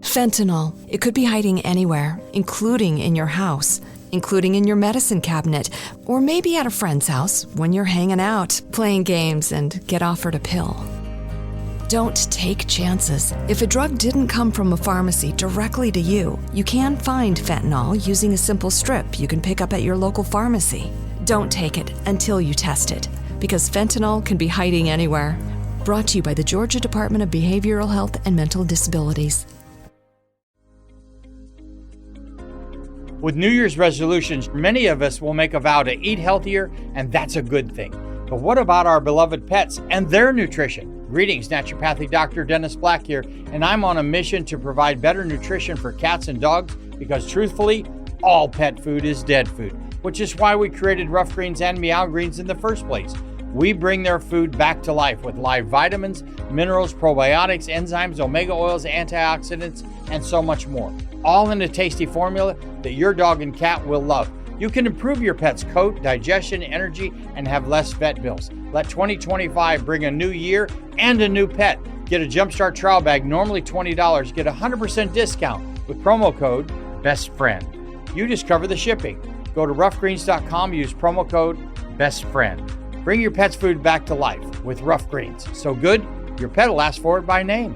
Fentanyl. It could be hiding anywhere, including in your house, including in your medicine cabinet, or maybe at a friend's house when you're hanging out, playing games, and get offered a pill. Don't take chances. If a drug didn't come from a pharmacy directly to you, you can find fentanyl using a simple strip you can pick up at your local pharmacy. Don't take it until you test it, because fentanyl can be hiding anywhere. Brought to you by the Georgia Department of Behavioral Health and Mental Disabilities. With New Year's resolutions, many of us will make a vow to eat healthier, and that's a good thing. But what about our beloved pets and their nutrition? Greetings, naturopathic Dr. Dennis Black here, and I'm on a mission to provide better nutrition for cats and dogs because truthfully, all pet food is dead food, which is why we created Rough Greens and Meow Greens in the first place. We bring their food back to life with live vitamins, minerals, probiotics, enzymes, omega oils, antioxidants, and so much more. All in a tasty formula that your dog and cat will love. You can improve your pet's coat, digestion, energy, and have less vet bills. Let 2025 bring a new year and a new pet. Get a Jumpstart trial bag, normally $20. Get a 100% discount with promo code BESTFRIEND. You discover the shipping. Go to roughgreens.com, use promo code BESTFRIEND. Bring your pet's food back to life with Rough Greens. So good, your pet will ask for it by name.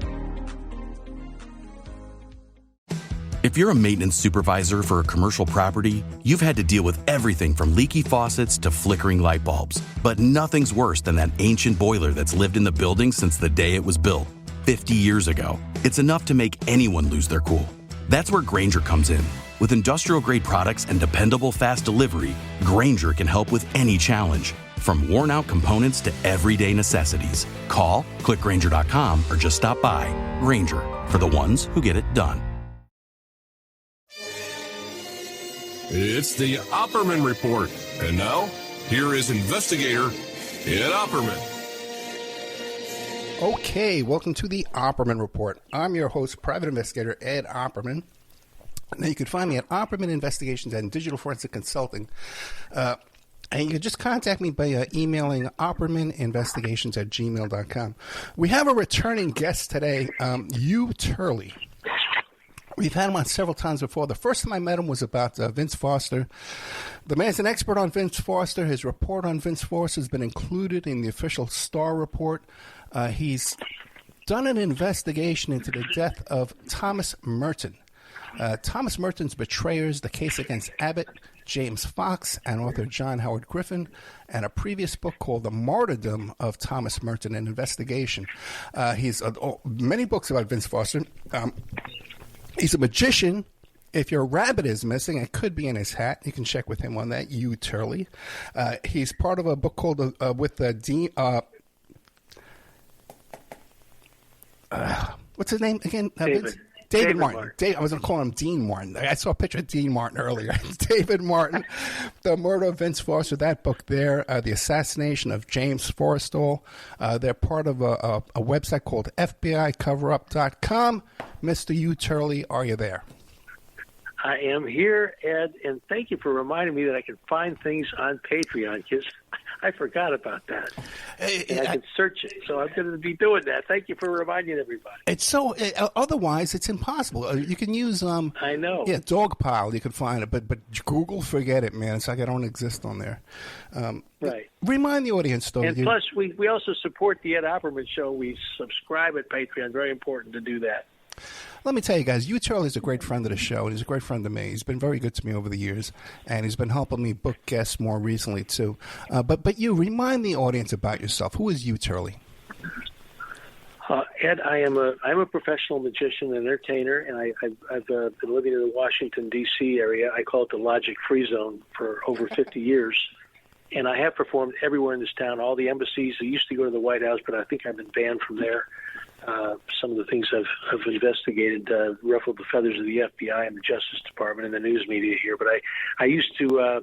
If you're a maintenance supervisor for a commercial property, you've had to deal with everything from leaky faucets to flickering light bulbs. But nothing's worse than that ancient boiler that's lived in the building since the day it was built, 50 years ago. It's enough to make anyone lose their cool. That's where Grainger comes in. With industrial-grade products and dependable fast delivery, Grainger can help with any challenge, from worn-out components to everyday necessities. Call, click Grainger.com, or just stop by. Grainger, for the ones who get it done. It's the Opperman Report. And now, here is investigator Ed Opperman. Okay, welcome to the Opperman Report. I'm your host, Private Investigator Ed Opperman. Now, you can find me at Opperman Investigations and Digital Forensic Consulting. And you can just contact me by emailing oppermaninvestigations@gmail.com. We have a returning guest today, Hugh Turley. We've had him on several times before. The first time I met him was about Vince Foster. The man's an expert on Vince Foster. His report on Vince Foster has been included in the official Star Report. He's done an investigation into the death of Thomas Merton. Thomas Merton's Betrayers, the case against Abbott, James Fox, and author John Howard Griffin, and a previous book called The Martyrdom of Thomas Merton, an investigation. He's many books about Vince Foster. He's a magician. If your rabbit is missing, it could be in his hat. You can check with him on that, Hugh Turley. He's part of a book called with the Dean. What's his name again? David Martin. I was going to call him Dean Martin. I saw a picture of Dean Martin earlier. David Martin, The Murder of Vince Foster, that book there, The Assassination of James Forrestal. They're part of a website called FBICoverup.com. Mr. Hugh Turley, are you there? I am here, Ed, and thank you for reminding me that I can find things on Patreon, because I forgot about that. And I can search it, so I'm going to be doing that. Thank you for reminding everybody. It's so otherwise it's impossible. You can use I know. Yeah, Dogpile. You can find it, but Google, forget it, man. It's like I don't exist on there. Right. Remind the audience, though. And plus, we also support the Ed Opperman Show. We subscribe at Patreon. Very important to do that. Let me tell you guys, Hugh Turley is a great friend of the show, and he's a great friend of me. He's been very good to me over the years, and he's been helping me book guests more recently, too. But you, remind the audience about yourself. Who is Hugh Turley? Ed, I'm a professional magician and entertainer, and I've been living in the Washington, D.C. area. I call it the Logic-Free Zone for over 50 years. And I have performed everywhere in this town, all the embassies. I used to go to the White House, but I think I've been banned from there. Some of the things I've investigated ruffled the feathers of the FBI and the Justice Department and the news media here. But I used to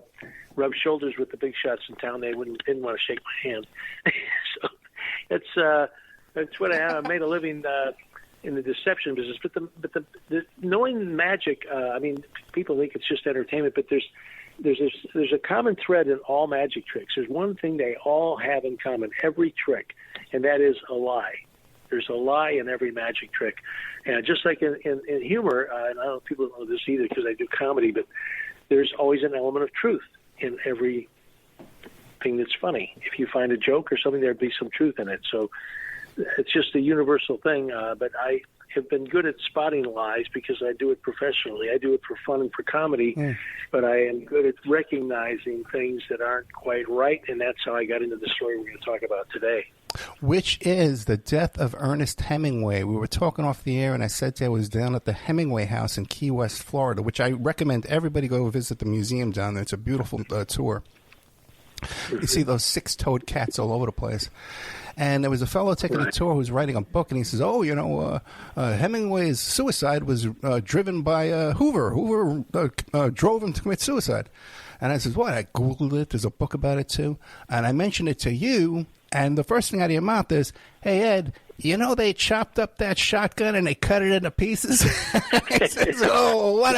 rub shoulders with the big shots in town. They didn't want to shake my hand. So that's what I have. I made a living in the deception business. But the knowing magic, I mean, people think it's just entertainment, but there's a common thread in all magic tricks. There's one thing they all have in common, every trick, and that is a lie. There's a lie in every magic trick. And just like in humor, and I don't know if people don't know this either because I do comedy, but there's always an element of truth in every thing that's funny. If you find a joke or something, there'd be some truth in it. So it's just a universal thing. But I have been good at spotting lies because I do it professionally. I do it for fun and for comedy, but I am good at recognizing things that aren't quite right, and that's how I got into the story we're going to talk about today. Which is the death of Ernest Hemingway. We were talking off the air, and I said I was down at the Hemingway House in Key West, Florida, which I recommend everybody go visit the museum down there. It's a beautiful tour. You see those six-toed cats all over the place. And there was a fellow taking a tour who was writing a book, and he says, Hemingway's suicide was driven by Hoover. Hoover drove him to commit suicide. And I says, what? I Googled it. There's a book about it, too. And I mentioned it to you, and the first thing out of your mouth is, hey, Ed, you know they chopped up that shotgun and they cut it into pieces? I says, what?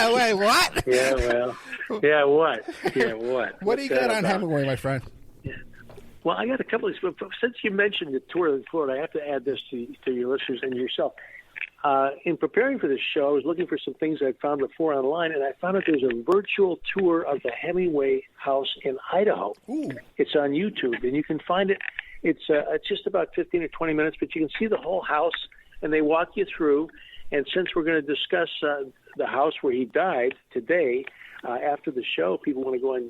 Yeah, well, yeah, what? What do you got on Hemingway, my friend? Well, I got a couple of these. Since you mentioned the tour in Florida, I have to add this to your listeners and yourself. In preparing for this show, I was looking for some things I'd found before online, and I found that there's a virtual tour of the Hemingway house in Idaho. Ooh. It's on YouTube, and you can find it. It's just about 15 or 20 minutes, but you can see the whole house, and they walk you through. And since we're going to discuss the house where he died today, after the show, people want to go on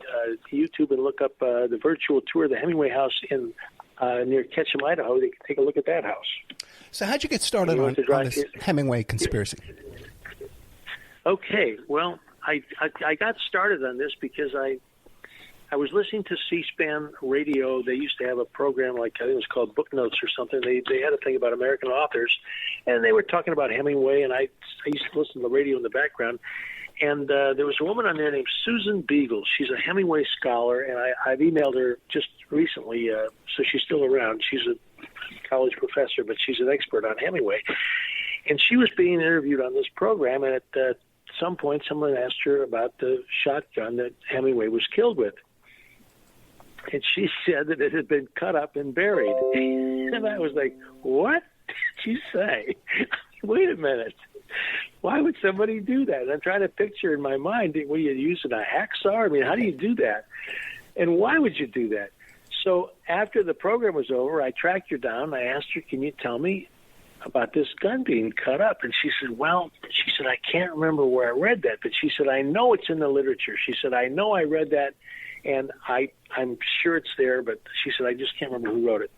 YouTube and look up the virtual tour of the Hemingway house in near Ketchum, Idaho. They can take a look at that house. So how'd you get started on this Hemingway conspiracy? Okay, well, I got started on this because I was listening to C-SPAN radio. They used to have a program like, I think it was called Book Notes or something. They had a thing about American authors, and they were talking about Hemingway, and I used to listen to the radio in the background. And there was a woman on there named Susan Beagle. She's a Hemingway scholar, and I've emailed her just recently, so she's still around. She's a college professor, but she's an expert on Hemingway. And she was being interviewed on this program, and at some point someone asked her about the shotgun that Hemingway was killed with. And she said that it had been cut up and buried. And I was like, what did you say? Wait a minute. Why would somebody do that? And I'm trying to picture in my mind, were you using a hacksaw? I mean, how do you do that? And why would you do that? So after the program was over, I tracked her down. I asked her, can you tell me about this gun being cut up? And she said, I can't remember where I read that. But she said, I know it's in the literature. She said, I know I read that, and I'm sure it's there. But she said, I just can't remember who wrote it.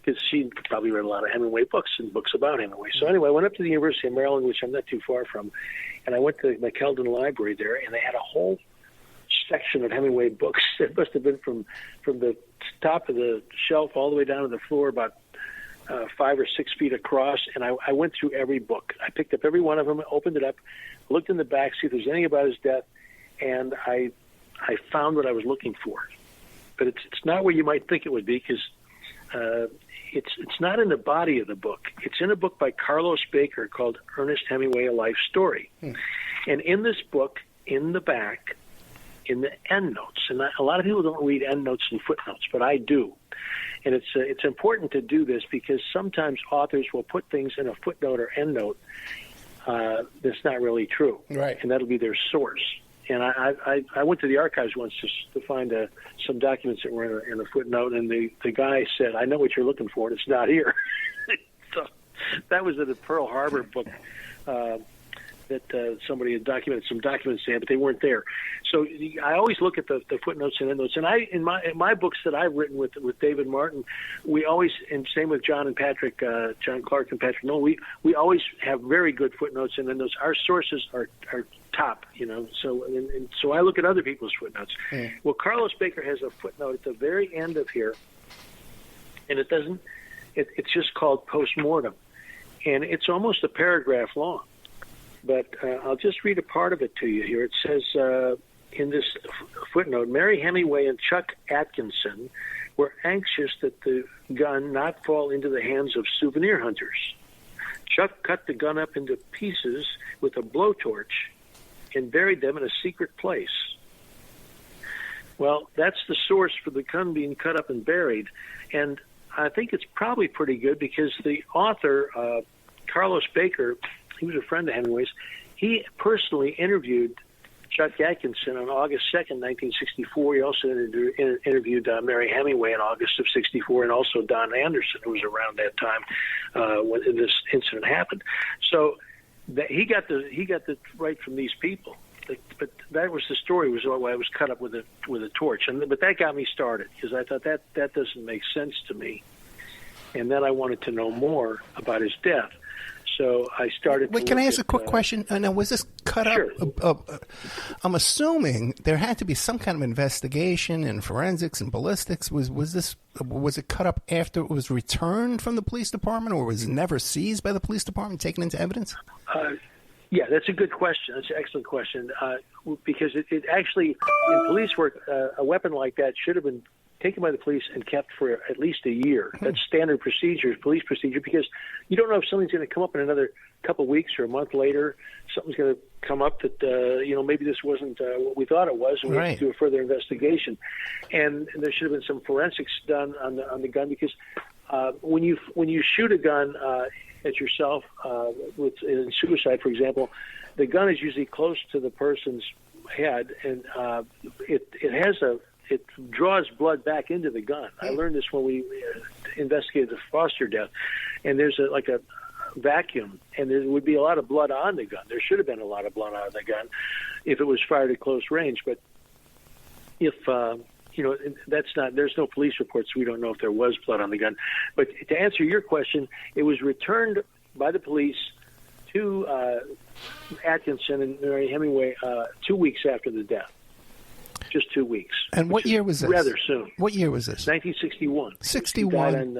Because she probably read a lot of Hemingway books and books about Hemingway. So anyway, I went up to the University of Maryland, which I'm not too far from, and I went to the McKeldin Library there, and they had a whole section of Hemingway books. It must have been from the top of the shelf all the way down to the floor, about 5 or 6 feet across, and I went through every book. I picked up every one of them, opened it up, looked in the back, see if there's anything about his death, and I found what I was looking for. But it's not where you might think it would be, because it's not in the body of the book. It's in a book by Carlos Baker called Ernest Hemingway, A Life Story. And in this book, in the back, in the endnotes, and a lot of people don't read endnotes and footnotes, but I do. And it's important to do this because sometimes authors will put things in a footnote or endnote that's not really true. Right. And that'll be their source. And I went to the archives once just to find some documents that were in a footnote, and the guy said, I know what you're looking for, and it's not here. So that was in the Pearl Harbor book that somebody had documented some documents there, but they weren't there. So I always look at the footnotes and endnotes. And in my books that I've written with David Martin, we always, and same with John and Patrick, John Clark and Patrick Nolan, we always have very good footnotes and endnotes. Our sources are top, So so I look at other people's footnotes. Well, Carlos Baker has a footnote at the very end of here, and it's just called postmortem, and it's almost a paragraph long. But I'll just read a part of it to you here. It says in this footnote, Mary Hemingway and Chuck Atkinson were anxious that the gun not fall into the hands of souvenir hunters. Chuck cut the gun up into pieces with a blowtorch and buried them in a secret place. Well, that's the source for the gun being cut up and buried. And I think it's probably pretty good because the author, Carlos Baker, he was a friend of Hemingway's. He personally interviewed Chuck Atkinson on August 2nd, 1964. He also interviewed Mary Hemingway in August of 64, and also Don Anderson, who was around that time when this incident happened. So he got the right from these people. But that was the story. Was why I was cut up with a torch, but that got me started because I thought that doesn't make sense to me, and then I wanted to know more about his death. So I started. Wait, can I ask a quick question? Now, was this cut sure. up? I'm assuming there had to be some kind of investigation in forensics and ballistics. Was it cut up after it was returned from the police department, or was it never seized by the police department, taken into evidence? Yeah, that's a good question. That's an excellent question because it actually, in police work, a weapon like that should have been taken by the police and kept for at least a year. That's standard procedure, police procedure, because you don't know if something's going to come up in another couple of weeks or a month later. Something's going to come up that, maybe this wasn't what we thought it was, and we have to do a further investigation. And there should have been some forensics done on the gun because when you shoot a gun at yourself in suicide, for example, the gun is usually close to the person's head, and it draws blood back into the gun. I learned this when we investigated the Foster death, and there's a vacuum, and there would be a lot of blood on the gun. There should have been a lot of blood on the gun if it was fired at close range, but if that's not. There's no police reports, so we don't know if there was blood on the gun. But to answer your question, it was returned by the police to Atkinson and Mary Hemingway 2 weeks after the death. Just 2 weeks. And what year was this? Rather soon. What year was this? 1961. 61.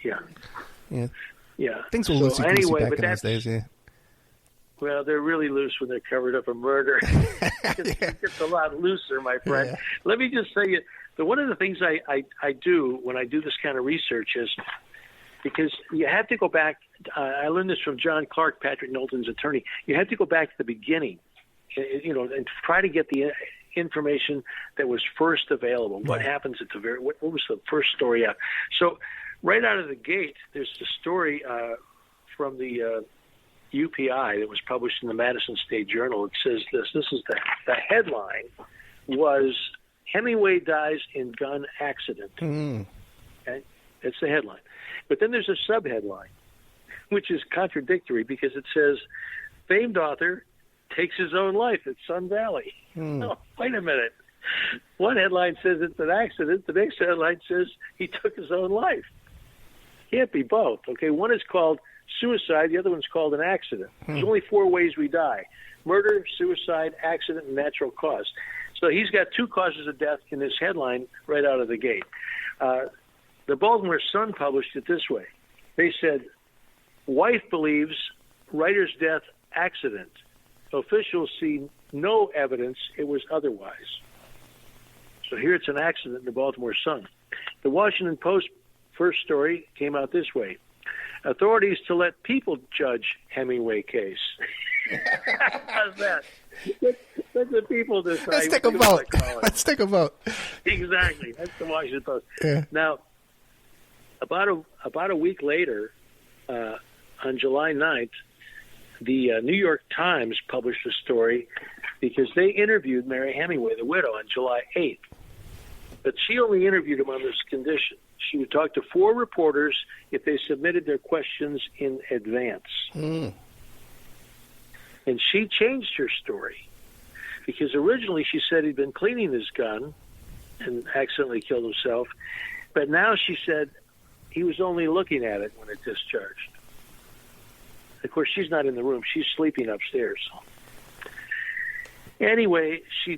Yeah. Things were loosey-goosey back in those days, yeah. Well, they're really loose when they're covered up a murder. It's a lot looser, my friend. Yeah. Let me just say, one of the things I do when I do this kind of research is because you have to go back. I learned this from John Clark, Patrick Knowlton's attorney. You have to go back to the beginning, and try to get the information that was first available. What happens at the what was the first story out? So right out of the gate, there's the story from the UPI that was published in the Madison State Journal. It says this is the headline was Hemingway dies in gun accident. Okay, that's the headline. But then there's a subheadline, which is contradictory because it says famed author takes his own life at Sun Valley. Oh, wait a minute. One headline says it's an accident. The next headline says he took his own life. Can't be both. Okay, one is called suicide. The other one's called an accident. There's only 4 ways we die: murder, suicide, accident, and natural cause. So he's got 2 causes of death in this headline right out of the gate. The Baltimore Sun published it this way. They said, wife believes writer's death accident. Officials see no evidence it was otherwise. So here it's an accident in the Baltimore Sun. The Washington Post first story came out this way. Authorities to let people judge Hemingway case. How's that? Let the people decide. Let's take a vote. Let's take a vote. Exactly. That's the Washington Post. Yeah. Now, about a week later, on July 9th, the New York Times published a story because they interviewed Mary Hemingway, the widow, on July 8th. But she only interviewed him on this condition. She would talk to 4 reporters if they submitted their questions in advance. And she changed her story because originally she said he'd been cleaning his gun and accidentally killed himself. But now she said he was only looking at it when it discharged. Of course, she's not in the room. She's sleeping upstairs. Anyway, she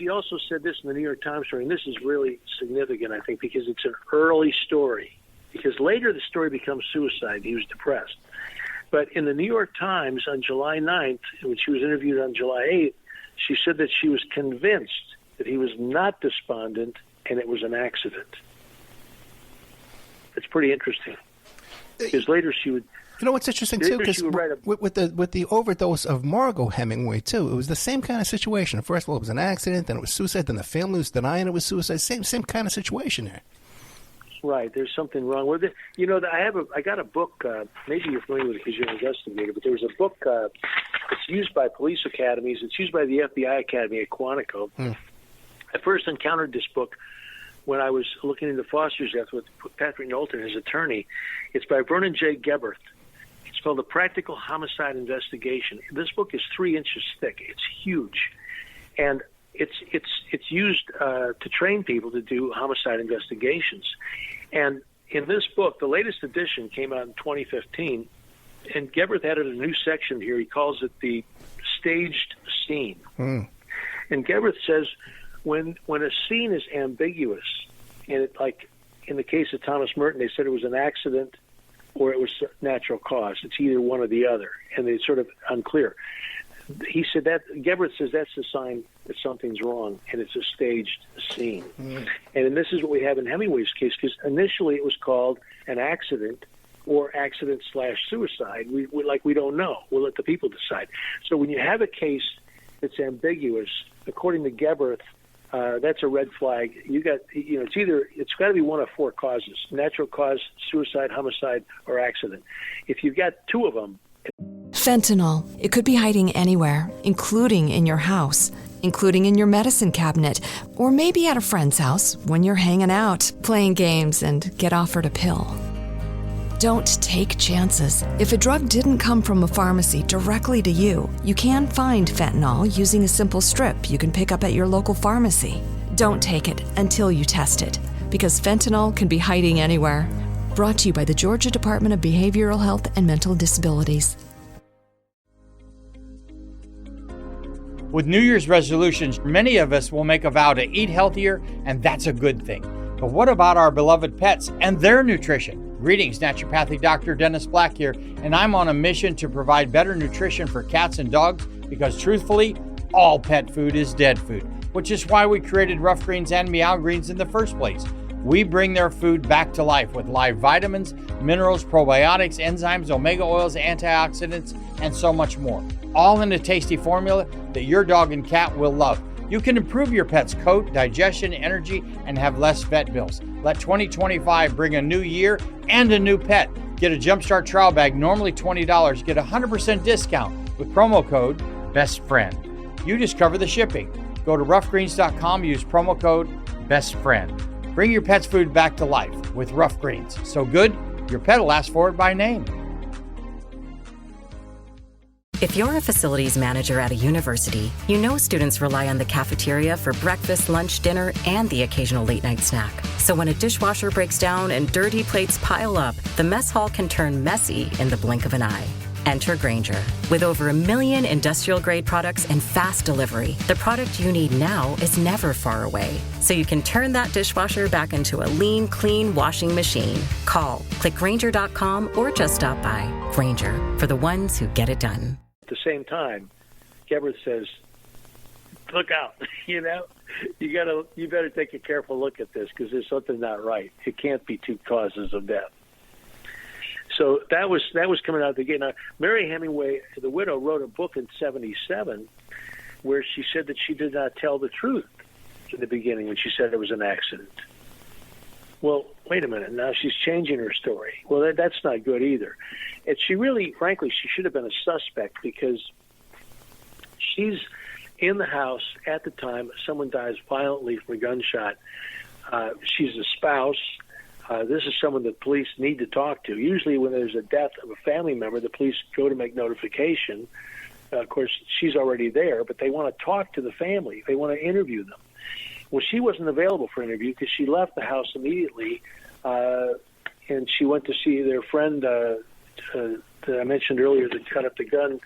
also said this in the New York Times story, and this is really significant, I think, because it's an early story. Because later the story becomes suicide. He was depressed. But in the New York Times on July 9th, when she was interviewed on July 8th, she said that she was convinced that he was not despondent and it was an accident. It's pretty interesting. Because later she would... You know what's interesting too, because with the overdose of Margot Hemingway too, it was the same kind of situation. First of all, it was an accident, then it was suicide, then the family was denying it was suicide. Same kind of situation there. Right, there's something wrong with it. You know, I got a book. Maybe you're familiar with it because you're an investigator. But there was a book. It's used by police academies. It's used by the FBI Academy at Quantico. I first encountered this book when I was looking into Foster's death with Patrick Knowlton, his attorney. It's by Vernon J. Gebert. It's called The Practical Homicide Investigation. This book is 3 inches thick. It's huge, and it's used to train people to do homicide investigations. And in this book, the latest edition came out in 2015, and Gebert added a new section here. He calls it the staged scene. And Gebert says when a scene is ambiguous, and it, like in the case of Thomas Merton, they said it was an accident or it was natural cause. It's either one or the other, and it's sort of unclear. He said that Gebert says that's a sign that something's wrong, and it's a staged scene. And this is what we have in Hemingway's case, because initially it was called an accident or accident/suicide. We don't know. We'll let the people decide. So when you have a case that's ambiguous, according to Gebert, that's a red flag. It's got to be one of 4 causes: natural cause, suicide, homicide, or accident. If you've got 2 of them. Fentanyl. It could be hiding anywhere, including in your house, including in your medicine cabinet, or maybe at a friend's house when you're hanging out, playing games, and get offered a pill. Don't take chances. If a drug didn't come from a pharmacy directly to you, you can find fentanyl using a simple strip you can pick up at your local pharmacy. Don't take it until you test it, because fentanyl can be hiding anywhere. Brought to you by the Georgia Department of Behavioral Health and Mental Disabilities. With New Year's resolutions, many of us will make a vow to eat healthier, and that's a good thing. But what about our beloved pets and their nutrition? Greetings, naturopathic Dr. Dennis Black here, and I'm on a mission to provide better nutrition for cats and dogs because, truthfully, all pet food is dead food, which is why we created Rough Greens and Meow Greens in the first place. We bring their food back to life with live vitamins, minerals, probiotics, enzymes, omega oils, antioxidants, and so much more. All in a tasty formula that your dog and cat will love. You can improve your pet's coat, digestion, energy, and have less vet bills. Let 2025 bring a new year and a new pet. Get a Jumpstart trial bag, normally $20. Get a 100% discount with promo code BESTFRIEND. You just cover the shipping. Go to roughgreens.com, use promo code BESTFRIEND. Bring your pet's food back to life with Rough Greens. So good, your pet will ask for it by name. If you're a facilities manager at a university, you know students rely on the cafeteria for breakfast, lunch, dinner, and the occasional late-night snack. So when a dishwasher breaks down and dirty plates pile up, the mess hall can turn messy in the blink of an eye. Enter Grainger. With over 1 million industrial-grade products and fast delivery, the product you need now is never far away. So you can turn that dishwasher back into a lean, clean washing machine. Call, click Grainger.com, or just stop by. Grainger, for the ones who get it done. At the same time, Gebert says, look out, you better take a careful look at this because there's something not right. It can't be 2 causes of death. So that was coming out of the gate. Now, Mary Hemingway, the widow, wrote a book in 1977 where she said that she did not tell the truth in the beginning when she said it was an accident. Well, wait a minute. Now she's changing her story. Well, that's not good either. And she really, frankly, she should have been a suspect because she's in the house at the time someone dies violently from a gunshot. She's a spouse. This is someone that police need to talk to. Usually when there's a death of a family member, the police go to make notification. Of course, she's already there, but they want to talk to the family. They want to interview them. Well, she wasn't available for interview because she left the house immediately, and she went to see their friend that I mentioned earlier that cut up the gun,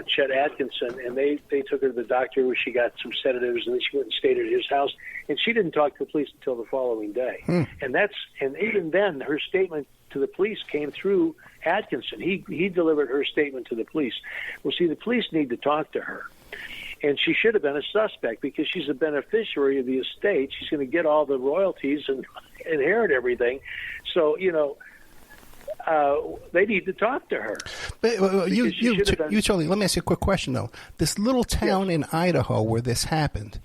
Chet Atkinson, and they took her to the doctor where she got some sedatives, and then she went and stayed at his house, and she didn't talk to the police until the following day. And even then, her statement to the police came through Atkinson. He delivered her statement to the police. Well, see, the police need to talk to her. And she should have been a suspect because she's a beneficiary of the estate. She's going to get all the royalties and inherit everything. So, they need to talk to her. But you Charlie, let me ask you a quick question though. This little town in Idaho where this happened,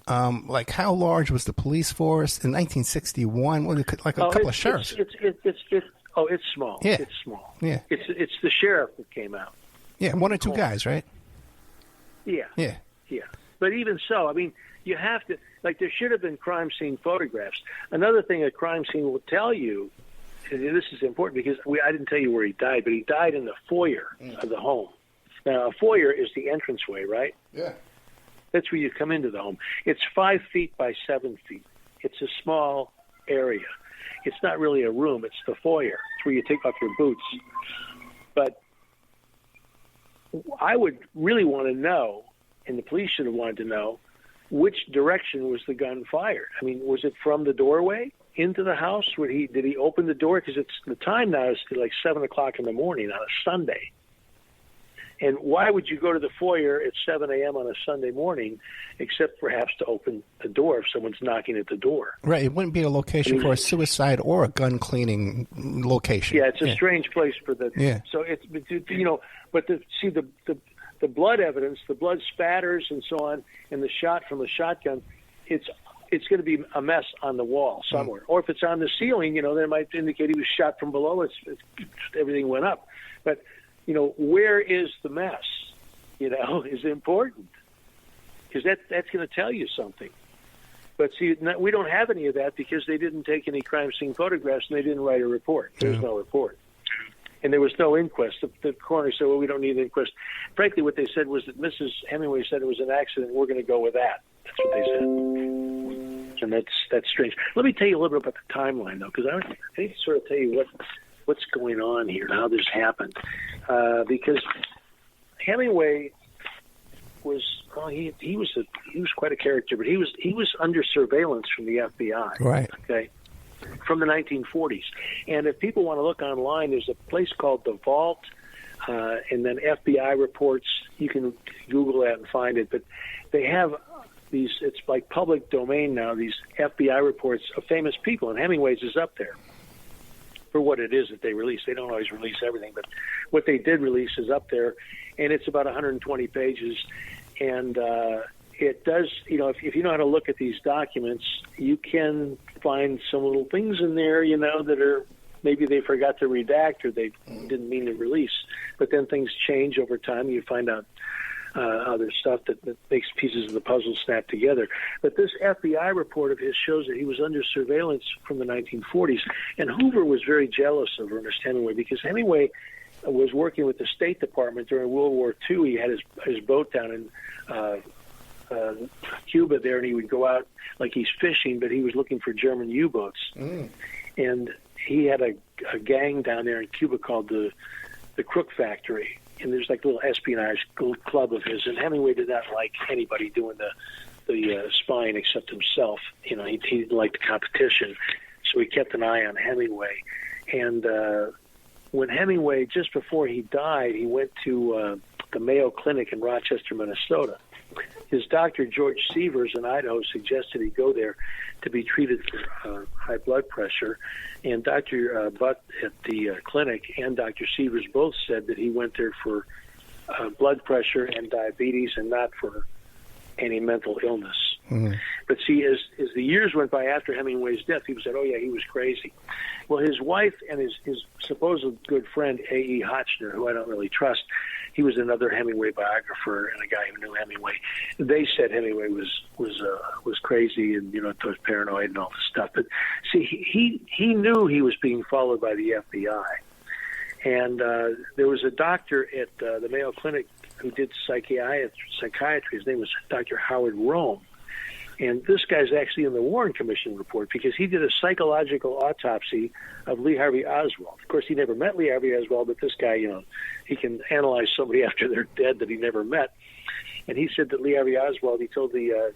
like how large was the police force in 1961? Like a couple of sheriffs. It's small. Yeah. It's small. Yeah. It's the sheriff that came out. Yeah, one or two guys, right? Yeah. Yeah. Yeah. But even so, I mean, you have to, like, there should have been crime scene photographs. Another thing a crime scene will tell you, and this is important because I didn't tell you where he died, but he died in the foyer of the home. Now, a foyer is the entranceway, right? Yeah. That's where you come into the home. It's 5 feet by 7 feet. It's a small area. It's not really a room. It's the foyer. It's where you take off your boots. But I would really want to know, and the police should have wanted to know, which direction was the gun fired? I mean, was it from the doorway into the house? Did he open the door? Because the time now is like 7 o'clock in the morning on a Sunday. And why would you go to the foyer at 7 a.m. on a Sunday morning, except perhaps to open the door if someone's knocking at the door? Right. It wouldn't be a location for a suicide or a gun cleaning location. Yeah, it's a strange place for the. Yeah. So it's, you know, but the blood evidence, the blood spatters and so on, and the shot from the shotgun, it's going to be a mess on the wall somewhere. Or if it's on the ceiling, you know, that might indicate he was shot from below. Everything went up. But, you know, where is the mess, you know, is important. Because that's going to tell you something. But see, we don't have any of that because they didn't take any crime scene photographs and they didn't write a report. There was no report. And there was no inquest. The coroner said, well, we don't need an inquest. Frankly, what they said was that Mrs. Hemingway said it was an accident. We're going to go with that. That's what they said. And that's strange. Let me tell you a little bit about the timeline, though, because I need to sort of tell you what's going on here and how this happened. Because Hemingway was, well, he was quite a character, but he was under surveillance from the FBI. Right. Okay. From the 1940s. And if people want to look online, there's a place called The Vault, and then FBI reports. You can Google that and find it. But they have these, it's like public domain now, these FBI reports of famous people, and Hemingway's is up there for what it is that they release. They don't always release everything, but what they did release is up there, and it's about 120 pages. And it does, you know, if you know how to look at these documents, you can find some little things in there, you know, that are maybe they forgot to redact or they didn't mean to release. But then things change over time. You find out other stuff that makes pieces of the puzzle snap together. But this FBI report of his shows that he was under surveillance from the 1940s. And Hoover was very jealous of Ernest Hemingway because Hemingway was working with the State Department during World War II. He had his boat down in Cuba there, and he would go out like he's fishing, but he was looking for German U-boats. And he had a gang down there in Cuba called the Crook Factory, and there's like a little espionage club of his, and Hemingway did not like anybody doing the spying except himself. You know, he didn't like the competition, so he kept an eye on Hemingway. And when Hemingway, just before he died, he went to the Mayo Clinic in Rochester, Minnesota. His doctor, George Sievers in Idaho, suggested he go there to be treated for high blood pressure. And Dr. Butt at the clinic and Dr. Sievers both said that he went there for blood pressure and diabetes and not for any mental illness. But see, as the years went by after Hemingway's death, people said, oh, yeah, he was crazy. Well, his wife and his supposed good friend, A.E. Hotchner, who I don't really trust, he was another Hemingway biographer and a guy who knew Hemingway. They said Hemingway was crazy and, you know, was paranoid and all this stuff. But see, he knew he was being followed by the FBI. And there was a doctor at the Mayo Clinic who did psychiatry. His name was Dr. Howard Rome. And this guy's actually in the Warren Commission report because he did a psychological autopsy of Lee Harvey Oswald. Of course, he never met Lee Harvey Oswald, but this guy, you know, he can analyze somebody after they're dead that he never met. And he said that Lee Harvey Oswald, he told the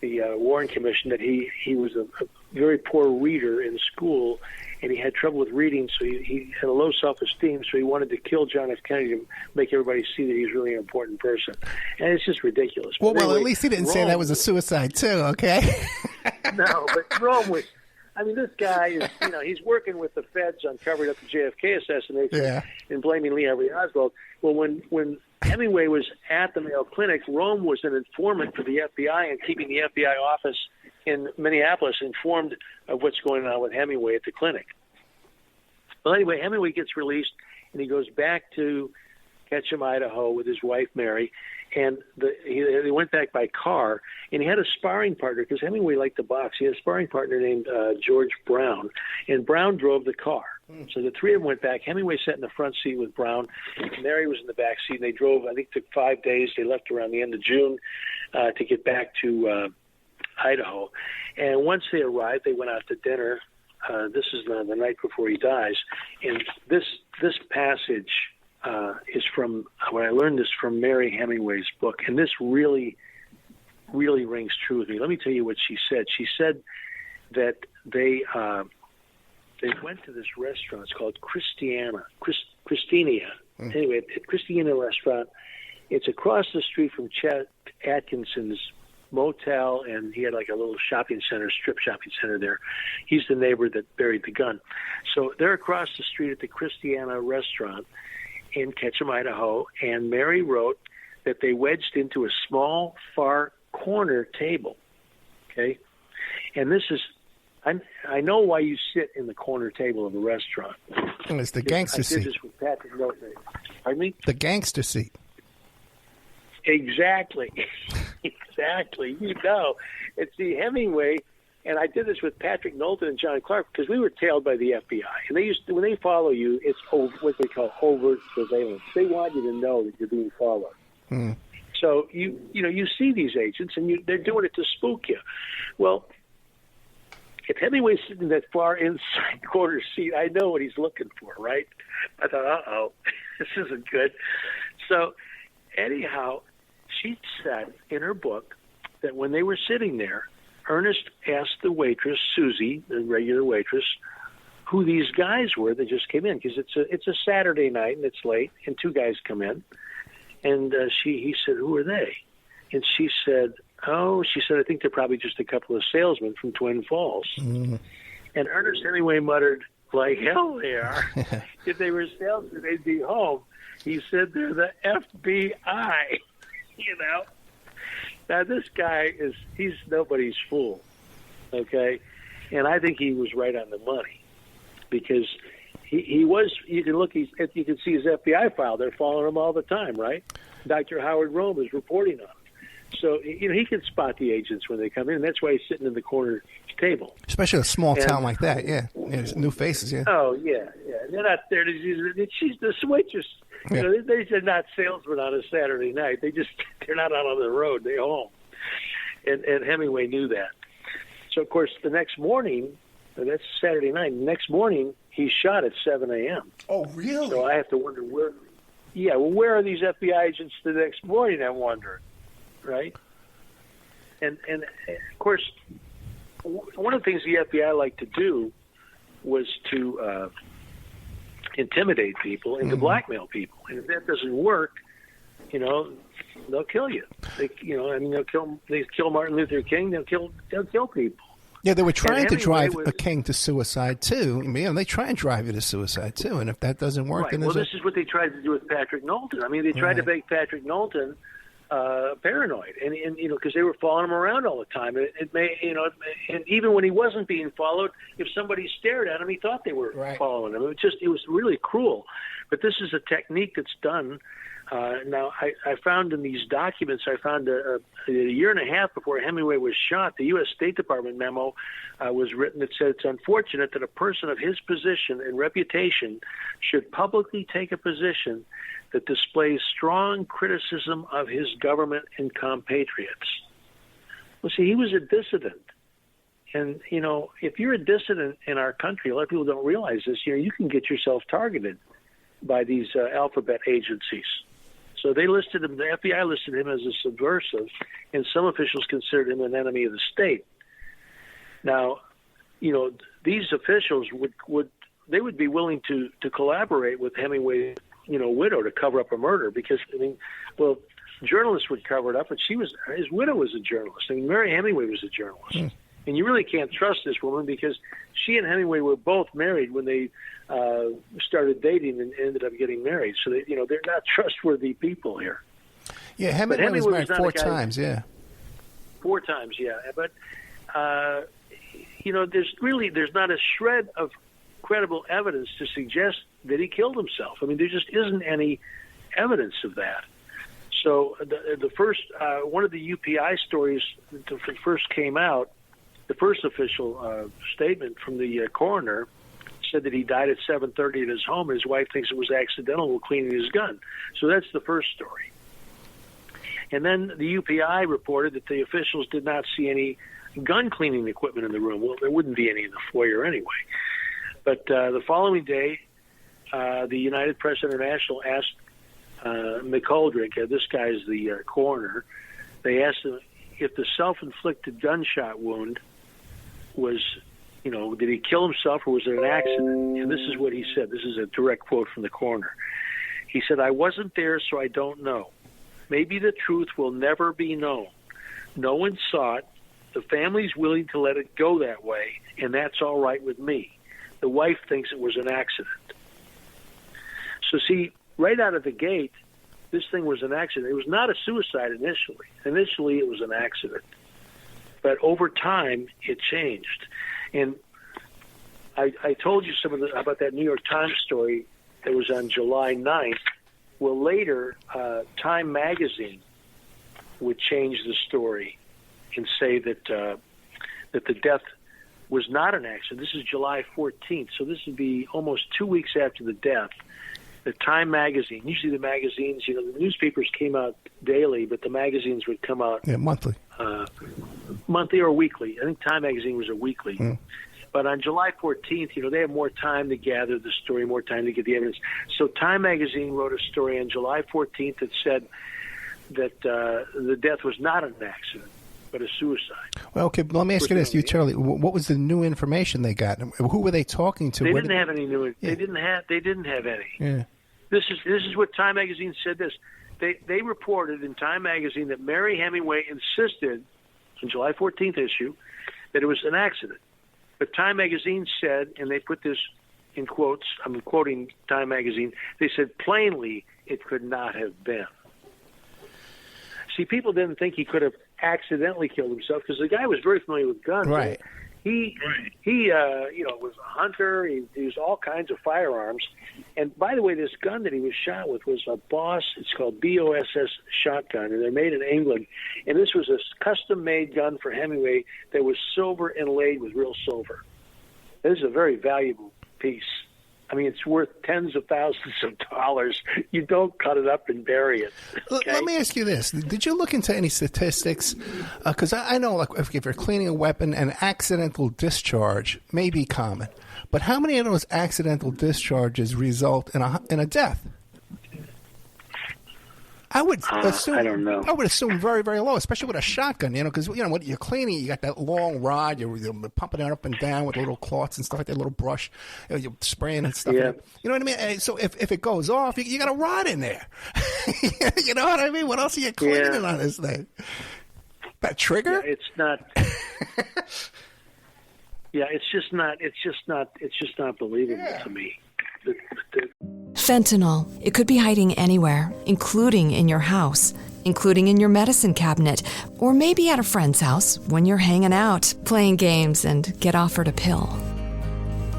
Warren Commission that he was a very poor reader in school, and he had trouble with reading, so he had a low self-esteem, so he wanted to kill John F. Kennedy to make everybody see that he's really an important person. And it's just ridiculous. Well, anyway, at least he didn't say that was a suicide, too, okay? No, but Rome was, I mean, this guy is, he's working with the feds on covering up the JFK assassination and blaming Lee Harvey Oswald. Well, when Hemingway was at the Mayo Clinic, Rome was an informant for the FBI and keeping the FBI office in Minneapolis informed of what's going on with Hemingway at the clinic. Well, anyway, Hemingway gets released, and he goes back to Ketchum, Idaho, with his wife, Mary. And he went back by car, and he had a sparring partner because Hemingway liked to box. He had a sparring partner named George Brown, and Brown drove the car. So the three of them went back. Hemingway sat in the front seat with Brown. Mary was in the back seat, and they drove, I think it took 5 days. They left around the end of June to get back to Idaho. And once they arrived, they went out to dinner. This is the night before he dies. And this passage is from, when I learned this from Mary Hemingway's book, and this really, really rings true with me. Let me tell you what she said. She said that they went to this restaurant. It's called Christinia. Anyway, at Christinia restaurant, it's across the street from Chet Atkinson's motel, and he had like a little shopping center, strip shopping center there. He's the neighbor that buried the gun. So they're across the street at the Christiana restaurant in Ketchum, Idaho, and Mary wrote that they wedged into a small far corner table. Okay? And this is, I know why you sit in the corner table of a restaurant. And it's the gangster seat. I did this with Patrick Norton. Pardon me? The gangster seat. Exactly. Exactly. And see, Hemingway, and I did this with Patrick Knowlton and John Clark because we were tailed by the FBI. And they used to, when they follow you, it's what they call overt surveillance. They want you to know that you're being followed. So you see these agents, and they're doing it to spook you. Well, if Hemingway's sitting in that far inside corner seat, I know what he's looking for, right? I thought, this isn't good. So anyhow, she said in her book that when they were sitting there, Ernest asked the waitress, Susie, the regular waitress, who these guys were that just came in, because it's a Saturday night and it's late, and two guys come in, and he said, "Who are they?" And she said, I think they're probably just a couple of salesmen from Twin Falls. And Ernest Hemingway muttered, "Like hell they are. If they were salesmen, they'd be home." He said, "They're the FBI." Now this guy he's nobody's fool, okay? And I think he was right on the money, because he was, you can see his FBI file. They're following him all the time, right? Dr. Howard Rome is reporting on him. So, he can spot the agents when they come in. That's why he's sitting in the corner table. Especially a small town like that, yeah. New faces, yeah. Oh, yeah. They're not there to, she's the waitress. Yeah. They're not salesmen on a Saturday night. They're not out on the road. They're home. And Hemingway knew that. So, of course, the next morning, that's Saturday night, the next morning, he's shot at 7 a.m. Oh, really? So I have to wonder where are these FBI agents the next morning, I'm wondering, right? And of course, one of the things the FBI liked to do was to intimidate people and to blackmail people. And if that doesn't work, they'll kill you. They kill Martin Luther King. They'll kill people. Yeah, they were trying to drive a king to suicide too. They try and drive you to suicide too. And if that doesn't work, right. then this is what they tried to do with Patrick Knowlton. They tried to make Patrick Knowlton paranoid, and because they were following him around all the time. And even when he wasn't being followed, if somebody stared at him, he thought they were following him. It was really cruel. But this is a technique that's done. Now, I found in these documents, a year and a half before Hemingway was shot, the U.S. State Department memo was written that said it's unfortunate that a person of his position and reputation should publicly take a position that displays strong criticism of his government and compatriots. Well, see, he was a dissident. And, if you're a dissident in our country, a lot of people don't realize this, you can get yourself targeted by these alphabet agencies. So they listed him, the FBI listed him as a subversive, and some officials considered him an enemy of the state. Now, these officials would be willing to collaborate with Hemingway's, widow to cover up a murder, because, journalists would cover it up, but his widow was a journalist. Mary Hemingway was a journalist. And you really can't trust this woman because she and Hemingway were both married when they started dating and ended up getting married. So they're not trustworthy people here. Yeah, Hemingway was married 4 times. Yeah, 4 times. Yeah, but there's not a shred of credible evidence to suggest that he killed himself. I mean, there just isn't any evidence of that. So the first one of the UPI stories that first came out, the first official statement from the coroner said that he died at 7:30 at his home, and his wife thinks it was accidental while cleaning his gun. So that's the first story. And then the UPI reported that the officials did not see any gun cleaning equipment in the room. Well, there wouldn't be any in the foyer anyway. But the following day, the United Press International asked McGoldrick, this guy's the coroner, they asked him if the self-inflicted gunshot wound was, did he kill himself or was it an accident? And this is what he said. This is a direct quote from the coroner. He said, "I wasn't there, so I don't know. Maybe the truth will never be known. No one saw it. The family's willing to let it go that way, and that's all right with me. The wife thinks it was an accident." So see, right out of the gate, this thing was an accident. It was not a suicide initially. Initially, it was an accident. But over time, it changed. And I told you about that New York Times story that was on July 9th. Well, later, Time magazine would change the story and say that the death was not an accident. This is July 14th, so this would be almost 2 weeks after the death. The Time magazine, usually the magazines, the newspapers came out daily, but the magazines would come out monthly. Monthly or weekly. I think Time magazine was a weekly. But on July 14th, they have more time to gather the story, more time to get the evidence. So Time magazine wrote a story on July 14th that said that the death was not an accident, but a suicide. Well, okay, let me ask you this, Hugh Turley. What was the new information they got? Who were they talking to? They didn't have any new. Yeah. They didn't have any. Yeah. This is what Time magazine said. They reported in Time magazine that Mary Hemingway insisted in July 14th issue that it was an accident. But Time magazine said, and they put this in quotes, I'm quoting Time magazine, they said plainly it could not have been. See, people didn't think he could have accidentally killed himself because the guy was very familiar with guns. Right. He was a hunter. He used all kinds of firearms. And by the way, this gun that he was shot with was a Boss. It's called BOSS shotgun, and they're made in England. And this was a custom-made gun for Hemingway that was silver inlaid with real silver. This is a very valuable piece. I mean, it's worth tens of thousands of dollars. You don't cut it up and bury it. Okay? Let me ask you this. Did you look into any statistics? Because I know if you're cleaning a weapon, an accidental discharge may be common. But how many of those accidental discharges result in a death? I would assume. I don't know. I would assume very, very low, especially with a shotgun. Because when you're cleaning, you got that long rod. You're pumping it up and down with little cloths and stuff like that, little brush. You're spraying and stuff. Yeah. You know what I mean? So if it goes off, you got a rod in there. You know what I mean? What else are you cleaning on this thing? That trigger? Yeah, it's not. Yeah, it's just not believable to me. Fentanyl. It could be hiding anywhere, including in your house, including in your medicine cabinet, or maybe at a friend's house when you're hanging out, playing games, and get offered a pill.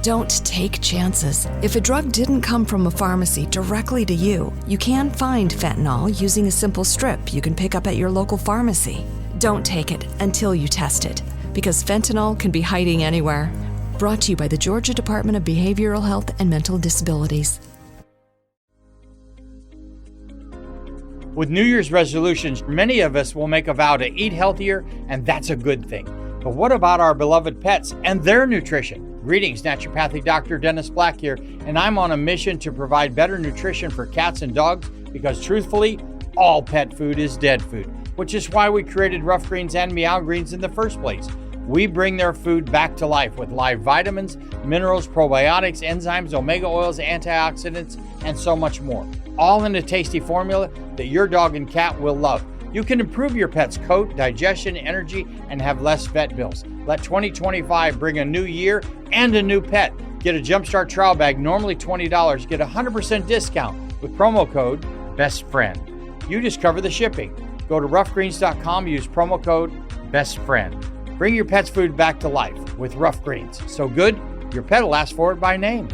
Don't take chances. If a drug didn't come from a pharmacy directly to you, you can find fentanyl using a simple strip you can pick up at your local pharmacy. Don't take it until you test it, because fentanyl can be hiding anywhere. Brought to you by the Georgia Department of Behavioral Health and Mental Disabilities. With New Year's resolutions, many of us will make a vow to eat healthier, and that's a good thing. But what about our beloved pets and their nutrition? Greetings, naturopathic Dr. Dennis Black here, and I'm on a mission to provide better nutrition for cats and dogs because truthfully, all pet food is dead food, which is why we created Rough Greens and Meow Greens in the first place. We bring their food back to life with live vitamins, minerals, probiotics, enzymes, omega oils, antioxidants, and so much more. All in a tasty formula that your dog and cat will love. You can improve your pet's coat, digestion, energy, and have less vet bills. Let 2025 bring a new year and a new pet. Get a Jumpstart trial bag, normally $20. Get a 100% discount with promo code BESTFRIEND. You just cover the shipping. Go to roughgreens.com, use promo code BESTFRIEND. Bring your pet's food back to life with Rough Greens. So good, your pet will ask for it by name.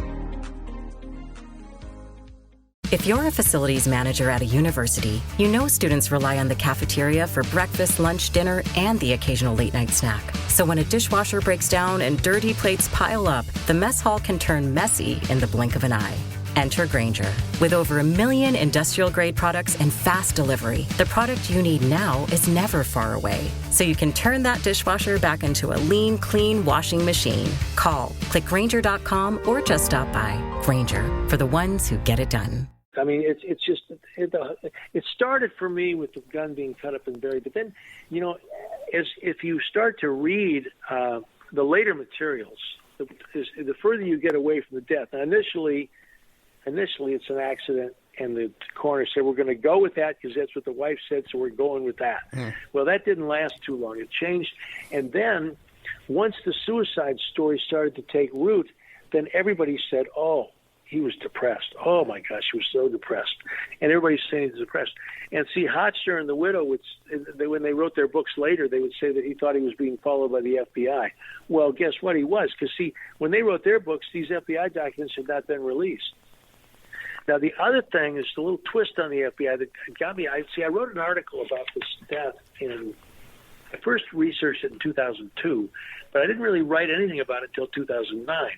If you're a facilities manager at a university, you know students rely on the cafeteria for breakfast, lunch, dinner, and the occasional late-night snack. So when a dishwasher breaks down and dirty plates pile up, the mess hall can turn messy in the blink of an eye. Enter Grainger. With over 1 million industrial-grade products and fast delivery, the product you need now is never far away. So you can turn that dishwasher back into a lean, clean washing machine. Call, click Grainger.com, or just stop by. Grainger, for the ones who get it done. I mean, it started for me with the gun being cut up and buried. But then, you know, if you start to read the later materials, the further you get away from the death. Now, initially it's an accident, and the coroner said, we're going to go with that because that's what the wife said, so we're going with that. Well, that didn't last too long. It changed. And then once the suicide story started to take root, then everybody said, oh, he was depressed. Oh, my gosh, he was so depressed. And everybody's saying he's depressed. And see, Hotster and the widow, when they wrote their books later, they would say that he thought he was being followed by the FBI. Well, guess what? He was. Because, see, when they wrote their books, these FBI documents had not been released. Now, the other thing is the little twist on the FBI that got me. I wrote an article about this death I first researched it in 2002, but I didn't really write anything about it until 2009.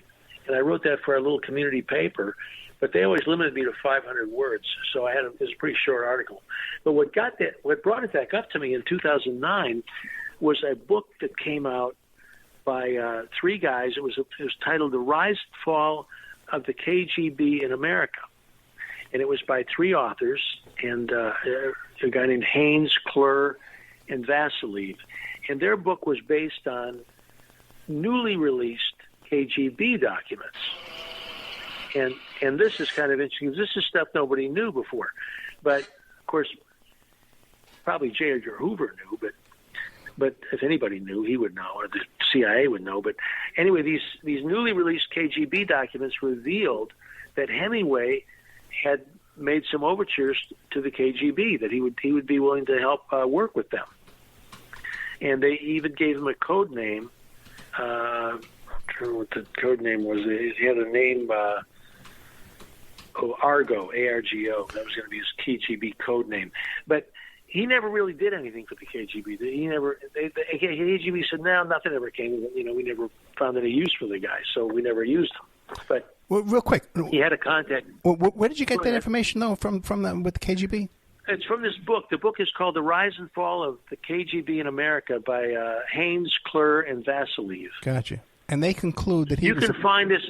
And I wrote that for our little community paper, but they always limited me to 500 words, so it was a pretty short article. But what brought it back up to me in 2009 was a book that came out by three guys. It was titled "The Rise and Fall of the KGB in America," and it was by three authors, and a guy named Haynes, Klur, and Vasiliev. And their book was based on newly released KGB documents. And this is kind of interesting. This is stuff nobody knew before. But, of course, probably J. Edgar Hoover knew, but if anybody knew, he would know, or the CIA would know. But anyway, these newly released KGB documents revealed that Hemingway had made some overtures to the KGB, that he would be willing to help work with them. And they even gave him a code name. I don't know what the code name was. He had a name, Argo, A-R-G-O. That was going to be his KGB code name. But he never really did anything for the KGB. The KGB said, no, nothing ever came. You know, we never found any use for the guy, so we never used him. But well, real quick, he had a contact. Where did you get that information, though, from with the KGB? It's from this book. The book is called The Rise and Fall of the KGB in America by Haynes, Klur, and Vasiliev. Gotcha. And they conclude that you can find this.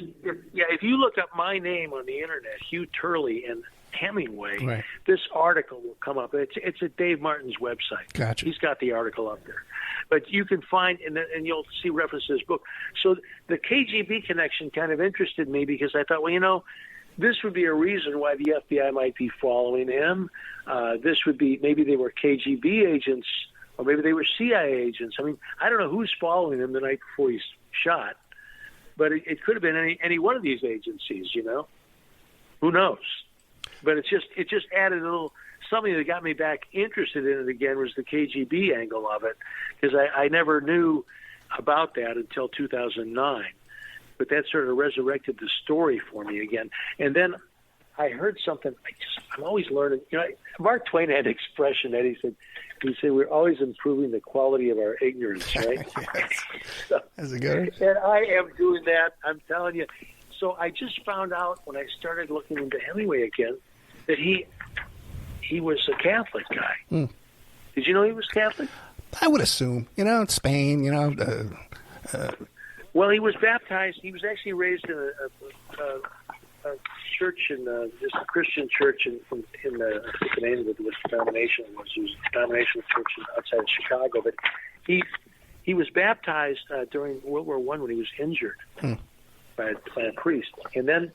If you look up my name on the internet, Hugh Turley and Hemingway, right, this article will come up. It's at Dave Martin's website. Gotcha. He's got the article up there. But you can find, and you'll see references to this book. So the KGB connection kind of interested me because I thought, well, you know, this would be a reason why the FBI might be following him. This would be, maybe they were KGB agents, or maybe they were CIA agents. I mean, I don't know who's following him the night before he's shot, but it could have been any one of these agencies, you know. Who knows? But it just added a little something that got me back interested in it again, was the KGB angle of it, because I never knew about that until 2009. But that sort of resurrected the story for me again. And then I heard something. I'm always learning. You know, Mark Twain had an expression that he said we're always improving the quality of our ignorance, right? So, that's a good. And I am doing that. I'm telling you. So I just found out when I started looking into Hemingway again that he was a Catholic guy. Mm. Did you know he was Catholic? I would assume. You know, in Spain. You know. Well, he was baptized. He was actually raised in a church this Christian church in the I think the name of it was denomination was. It was a denominational church outside of Chicago. But he was baptized during World War I when he was injured by a priest. And then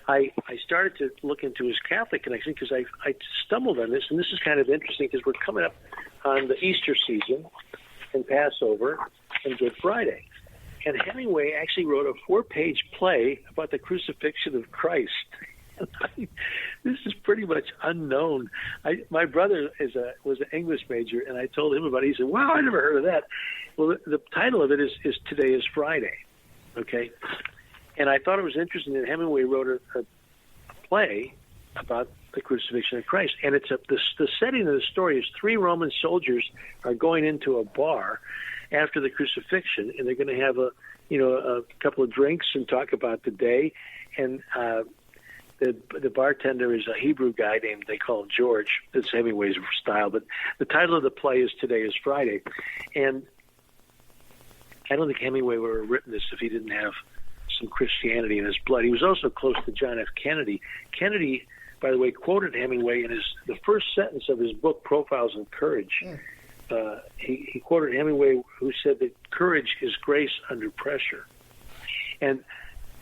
I started to look into his Catholic connection because I stumbled on this, and this is kind of interesting because we're coming up on the Easter season and Passover and Good Friday. And Hemingway actually wrote a 4-page play about the crucifixion of Christ. This is pretty much unknown. My brother was an English major, and I told him about it. He said, wow, I never heard of that. Well, the title of it is Today is Friday, okay? And I thought it was interesting that Hemingway wrote a play about the crucifixion of Christ. And it's the setting of the story is 3 Roman soldiers are going into a bar after the crucifixion, and they're going to have a couple of drinks and talk about the day. And the bartender is a Hebrew guy named, they call him George. That's Hemingway's style. But the title of the play is Today is Friday. And I don't think Hemingway would have written this if he didn't have some Christianity in his blood. He was also close to John F. Kennedy. Kennedy, by the way, quoted Hemingway in the first sentence of his book, Profiles in Courage. He quoted Hemingway, who said that courage is grace under pressure. And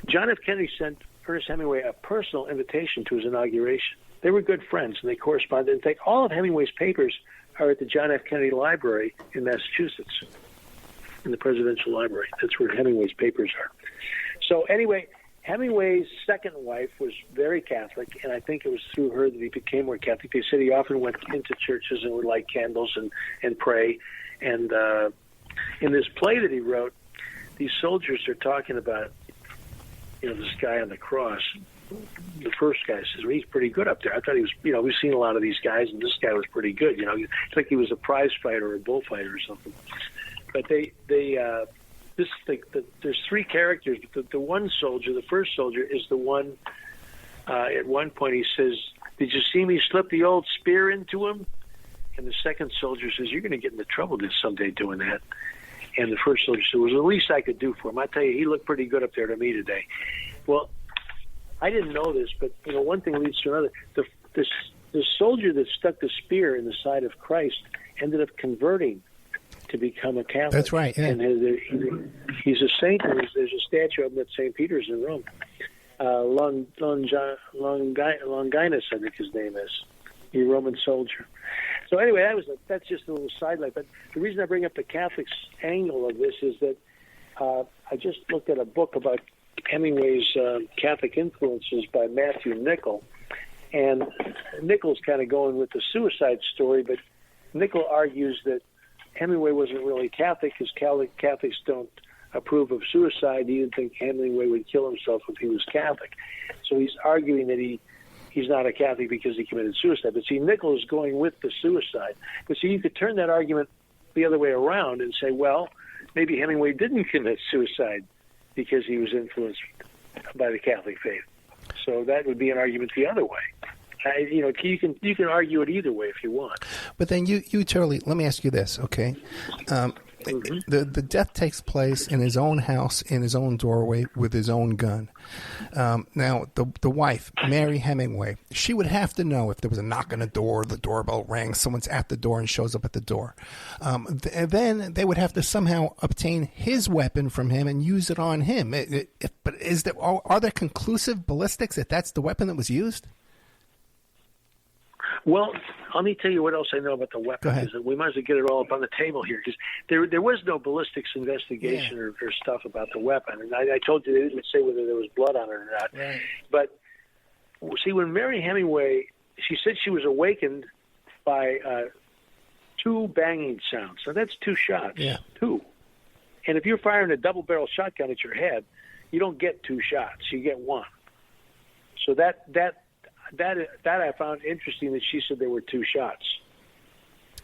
John F. Kennedy sent Ernest Hemingway a personal invitation to his inauguration. They were good friends, and they corresponded. In fact, all of Hemingway's papers are at the John F. Kennedy Library in Massachusetts, in the Presidential Library. That's where Hemingway's papers are. So anyway, Hemingway's second wife was very Catholic, and I think it was through her that he became more Catholic. They said he often went into churches and would light candles and pray. And in this play that he wrote, these soldiers are talking about, this guy on the cross. The first guy says, well, he's pretty good up there. I thought he was, we've seen a lot of these guys, and this guy was pretty good. It's like he was a prize fighter or a bullfighter or something. But there's 3 characters. The one soldier, the first soldier, is the one. At one point, he says, "Did you see me slip the old spear into him?" And the second soldier says, "You're going to get into trouble someday doing that." And the first soldier said, "It was the least I could do for him. I tell you, he looked pretty good up there to me today." Well, I didn't know this, but one thing leads to another. The soldier that stuck the spear in the side of Christ ended up converting to become a Catholic. That's right. Yeah. And he's a saint. There's a statue of him at St. Peter's in Rome. Longinus, I think his name is. He's a Roman soldier. So anyway, that's just a little sidelight. But the reason I bring up the Catholics angle of this is that I just looked at a book about Hemingway's Catholic influences by Matthew Nichol. And Nichol's kind of going with the suicide story, but Nichol argues that Hemingway wasn't really Catholic because Catholics don't approve of suicide. He didn't think Hemingway would kill himself if he was Catholic. So he's arguing that he's not a Catholic because he committed suicide. But see, Nichol is going with the suicide. But see, you could turn that argument the other way around and say, well, maybe Hemingway didn't commit suicide because he was influenced by the Catholic faith. So that would be an argument the other way. You can argue it either way if you want. But then you Turley, let me ask you this, okay? The death takes place in his own house, in his own doorway, with his own gun. Now, the wife, Mary Hemingway, she would have to know if there was a knock on the door, the doorbell rang, someone's at the door and shows up at the door. And then they would have to somehow obtain his weapon from him and use it on him. But are there conclusive ballistics that that's the weapon that was used? Well, let me tell you what else I know about the weapon. We might as well get it all up on the table here because there was no ballistics investigation or stuff about the weapon. And I told you they didn't say whether there was blood on it or not. Right. But, see, when Mary Hemingway, she said she was awakened by 2 banging sounds. So that's 2 shots. Yeah. 2. And if you're firing a double-barrel shotgun at your head, you don't get 2 shots. You get 1. So that I found interesting that she said there were 2 shots.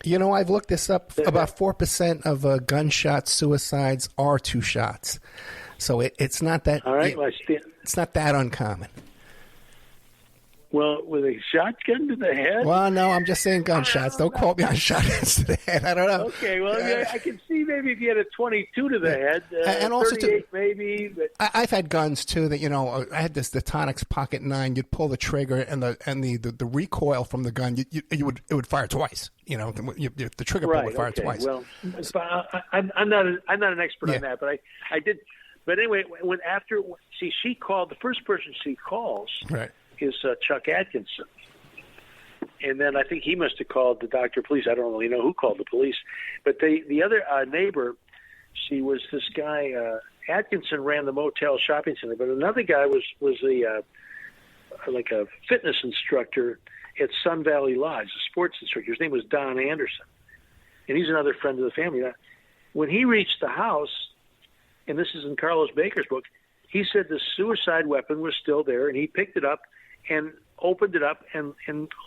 I've looked this up. About 4% of gunshot suicides are 2 shots. So it's not that. All right, it's not that uncommon. Well, with a shotgun to the head? Well, no, I'm just saying gunshots. Don't quote me on shotguns to the head. I don't know. Okay, well, I can see maybe if you had a 22 to the head, and also 38 maybe. But I've had guns too that I had the Tonix Pocket 9. You'd pull the trigger, and the recoil from the gun, it would fire twice. The trigger pull would fire twice. Well, I'm not an expert on that, but I did. But anyway, she called, the first person she calls is Chuck Atkinson. And then I think he must have called the doctor, police. I don't really know who called the police. But the other neighbor, she was this guy, Atkinson ran the motel shopping center, but another guy was like a fitness instructor at Sun Valley Lodge, a sports instructor. His name was Don Anderson. And he's another friend of the family. When he reached the house, and this is in Carlos Baker's book, he said the suicide weapon was still there, and he picked it up and opened it up and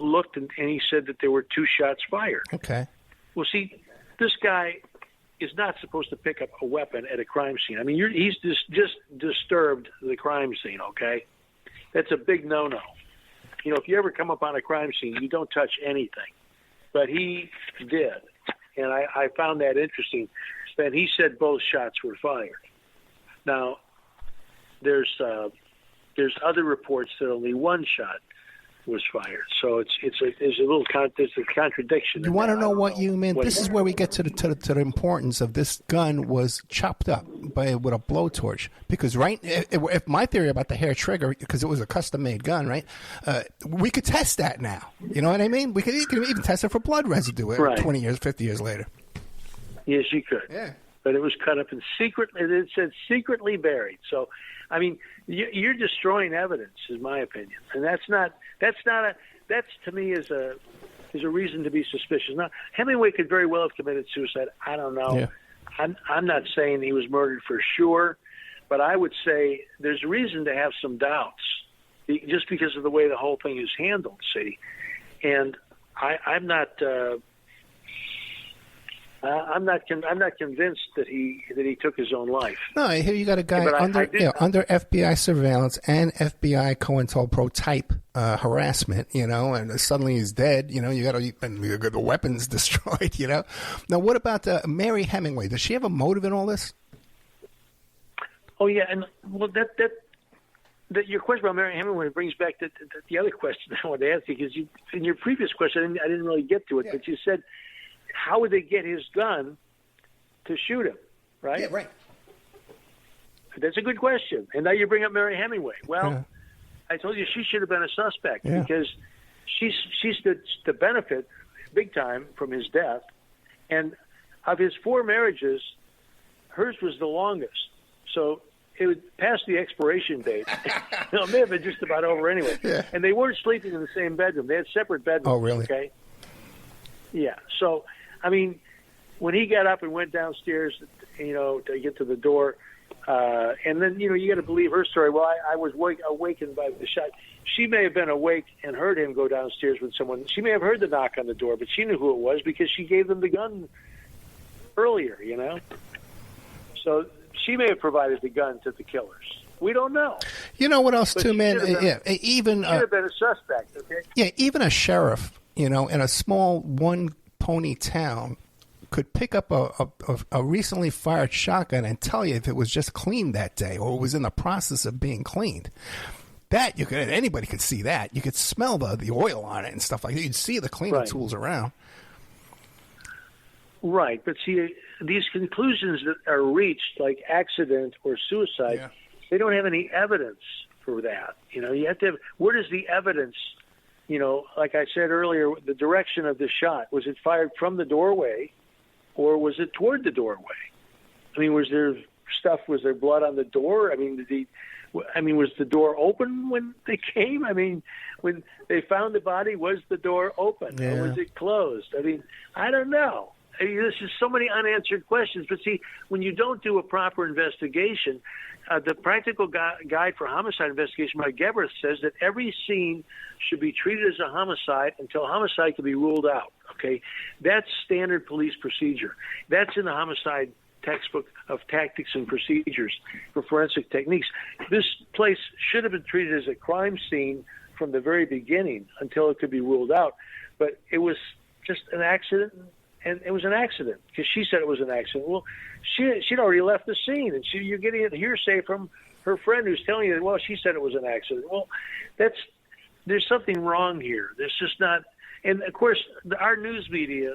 looked, and he said that there were 2 shots fired. Okay. Well, see, this guy is not supposed to pick up a weapon at a crime scene. I mean, he's just disturbed the crime scene, okay? That's a big no-no. You know, if you ever come up on a crime scene, you don't touch anything. But he did, and I found that interesting. And he said both shots were fired. Now, there's other reports that only 1 shot was fired. So there's a contradiction. You want to know what you mean? This is where we get to the importance of this gun was chopped up with a blowtorch. Because if my theory about the hair trigger, because it was a custom made gun, right? We could test that now. You know what I mean? We could even test it for blood residue 20 years, 50 years later. Yes, you could. Yeah. But it was cut up and it said secretly buried. So, I mean, you're destroying evidence, is my opinion, and that's to me is a reason to be suspicious. Now, Hemingway could very well have committed suicide. I don't know. Yeah. I'm not saying he was murdered for sure, but I would say there's reason to have some doubts, just because of the way the whole thing is handled. See, and I'm not. I'm not convinced that he took his own life. No, here you got a guy under FBI surveillance and FBI COINTELPRO type harassment, and suddenly he's dead. You got the weapons destroyed. Now what about Mary Hemingway? Does she have a motive in all this? Oh yeah, and well that your question about Mary Hemingway brings back to the other question I wanted to ask you, because in your previous question I didn't really get to it, but you said, how would they get his gun to shoot him, right? Yeah, right. That's a good question. And now you bring up Mary Hemingway. Well, I told you she should have been a suspect because she stood to benefit big time from his death. And of his 4 marriages, hers was the longest. So it would pass the expiration date. It may have been just about over anyway. Yeah. And they weren't sleeping in the same bedroom. They had separate bedrooms. Oh, really? Okay. Yeah. So, I mean, when he got up and went downstairs, to get to the door, and then, you got to believe her story. Well, I was awakened by the shot. She may have been awake and heard him go downstairs with someone. She may have heard the knock on the door, but she knew who it was because she gave them the gun earlier, So she may have provided the gun to the killers. We don't know. You know what else, too, man? Even should have been a suspect, okay? Yeah, even a sheriff, in a small one-pony town could pick up a recently fired shotgun and tell you if it was just cleaned that day or it was in the process of being cleaned. That anybody could see that. You could smell the oil on it and stuff like that. You'd see the cleaning tools around. Right, but see, these conclusions that are reached, like accident or suicide, they don't have any evidence for that. You have to have, where does the evidence, like I said earlier, the direction of the shot, was it fired from the doorway or was it toward the doorway? I mean, was there blood on the door? I mean, was the door open when they came? I mean, when they found the body, was the door open or was it closed? I mean, I don't know. There's just so many unanswered questions. But see, when you don't do a proper investigation, the Practical Guide for Homicide Investigation by Gebhardt says that every scene should be treated as a homicide until homicide can be ruled out. Okay, that's standard police procedure. That's in the homicide textbook of tactics and procedures for forensic techniques. This place should have been treated as a crime scene from the very beginning until it could be ruled out. But it was just an accident. And it was an accident because she said it was an accident. Well, she'd already left the scene, and you're getting a hearsay from her friend who's telling you that, well, she said it was an accident. Well, there's something wrong here. There's just not. And, of course, our news media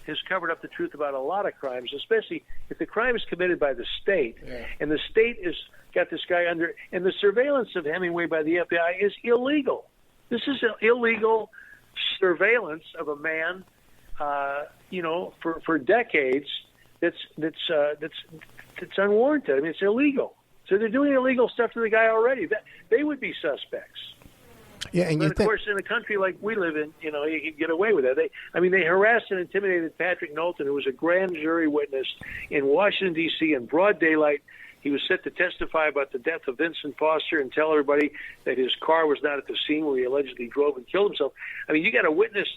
has covered up the truth about a lot of crimes, especially if the crime is committed by the state, and the state has got this guy under, and the surveillance of Hemingway by the FBI is illegal. This is an illegal surveillance of a man, for decades. That's unwarranted. I mean, it's illegal. So they're doing illegal stuff to the guy already. They would be suspects. Yeah, and but of course, in a country like we live in, you can get away with it. They harassed and intimidated Patrick Knowlton, who was a grand jury witness in Washington, D.C. in broad daylight. He was set to testify about the death of Vincent Foster and tell everybody that his car was not at the scene where he allegedly drove and killed himself. I mean, you got witness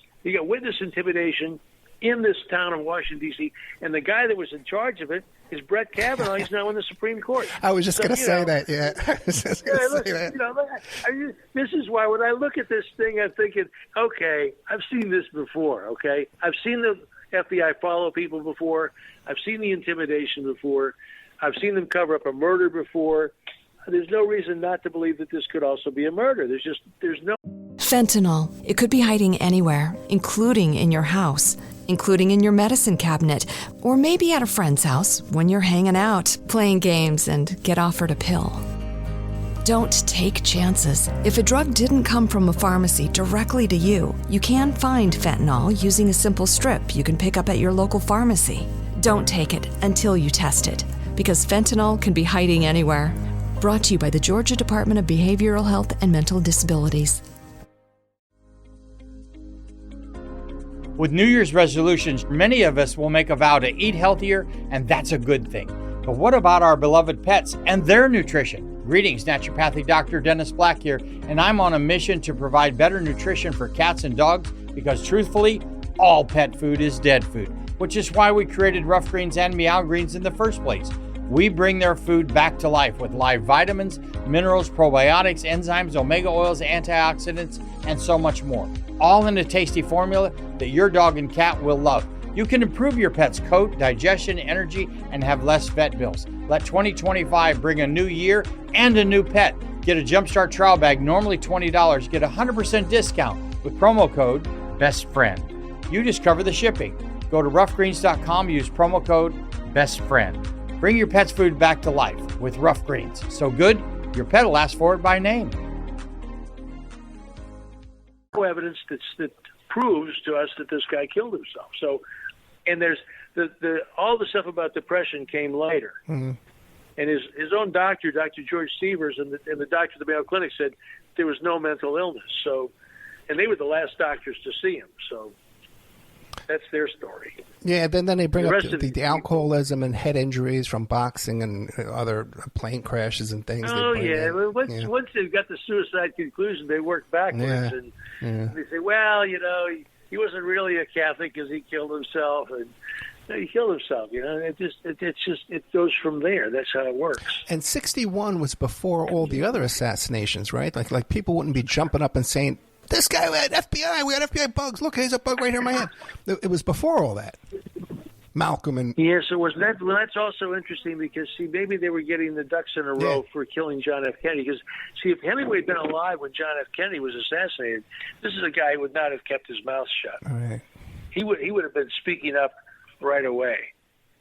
intimidation in this town of Washington, D.C., and the guy that was in charge of it is Brett Kavanaugh. He's now in the Supreme Court. I was just going to say that, yeah. I was just going to say that. This is why when I look at this thing, I'm thinking, okay, I've seen this before, okay? I've seen the FBI follow people before. I've seen the intimidation before. I've seen them cover up a murder before. There's no reason not to believe that this could also be a murder. There's no... Fentanyl. It could be hiding anywhere, including in your house, including in your medicine cabinet, or maybe at a friend's house when you're hanging out, playing games, and get offered a pill. Don't take chances. If a drug didn't come from a pharmacy directly to you, you can find fentanyl using a simple strip you can pick up at your local pharmacy. Don't take it until you test it, because fentanyl can be hiding anywhere. Brought to you by the Georgia Department of Behavioral Health and Mental Disabilities. With New Year's resolutions, many of us will make a vow to eat healthier, and that's a good thing. But what about our beloved pets and their nutrition? Greetings, naturopathic Dr. Dennis Black here, and I'm on a mission to provide better nutrition for cats and dogs because, truthfully, all pet food is dead food, which is why we created Rough Greens and Meow Greens in the first place. We bring their food back to life with live vitamins, minerals, probiotics, enzymes, omega oils, antioxidants, and so much more. All in a tasty formula that your dog and cat will love. You can improve your pet's coat, digestion, energy, and have less vet bills. Let 2025 bring a new year and a new pet. Get a Jumpstart trial bag, normally $20. Get a 100% discount with promo code BESTFRIEND. You just cover the shipping. Go to roughgreens.com, use promo code BESTFRIEND. Bring your pet's food back to life with Rough Greens. So good, your pet will ask for it by name. No evidence that proves to us that this guy killed himself. So, and there's all the stuff about depression came later. Mm-hmm. And his own doctor, Dr. George Sievers, and the doctor at the Mayo Clinic said there was no mental illness. So, and they were the last doctors to see him. So that's their story. Yeah, then they bring up the alcoholism and head injuries from boxing and other plane crashes and things. Oh, yeah. Well, once they've got the suicide conclusion, they work backwards. And they say, well, he wasn't really a Catholic because he killed himself. And he killed himself, it goes from there. That's how it works. And 61 was before all the other assassinations, right? Like people wouldn't be jumping up and saying, this guy, we had FBI, we had FBI bugs. Look, here's a bug right here in my hand. It was before all that. Malcolm and... Yes, it was. Well, that's also interesting because, maybe they were getting the ducks in a row for killing John F. Kennedy. Because, if Hemingway had been alive when John F. Kennedy was assassinated, this is a guy who would not have kept his mouth shut. All right. He would have been speaking up right away.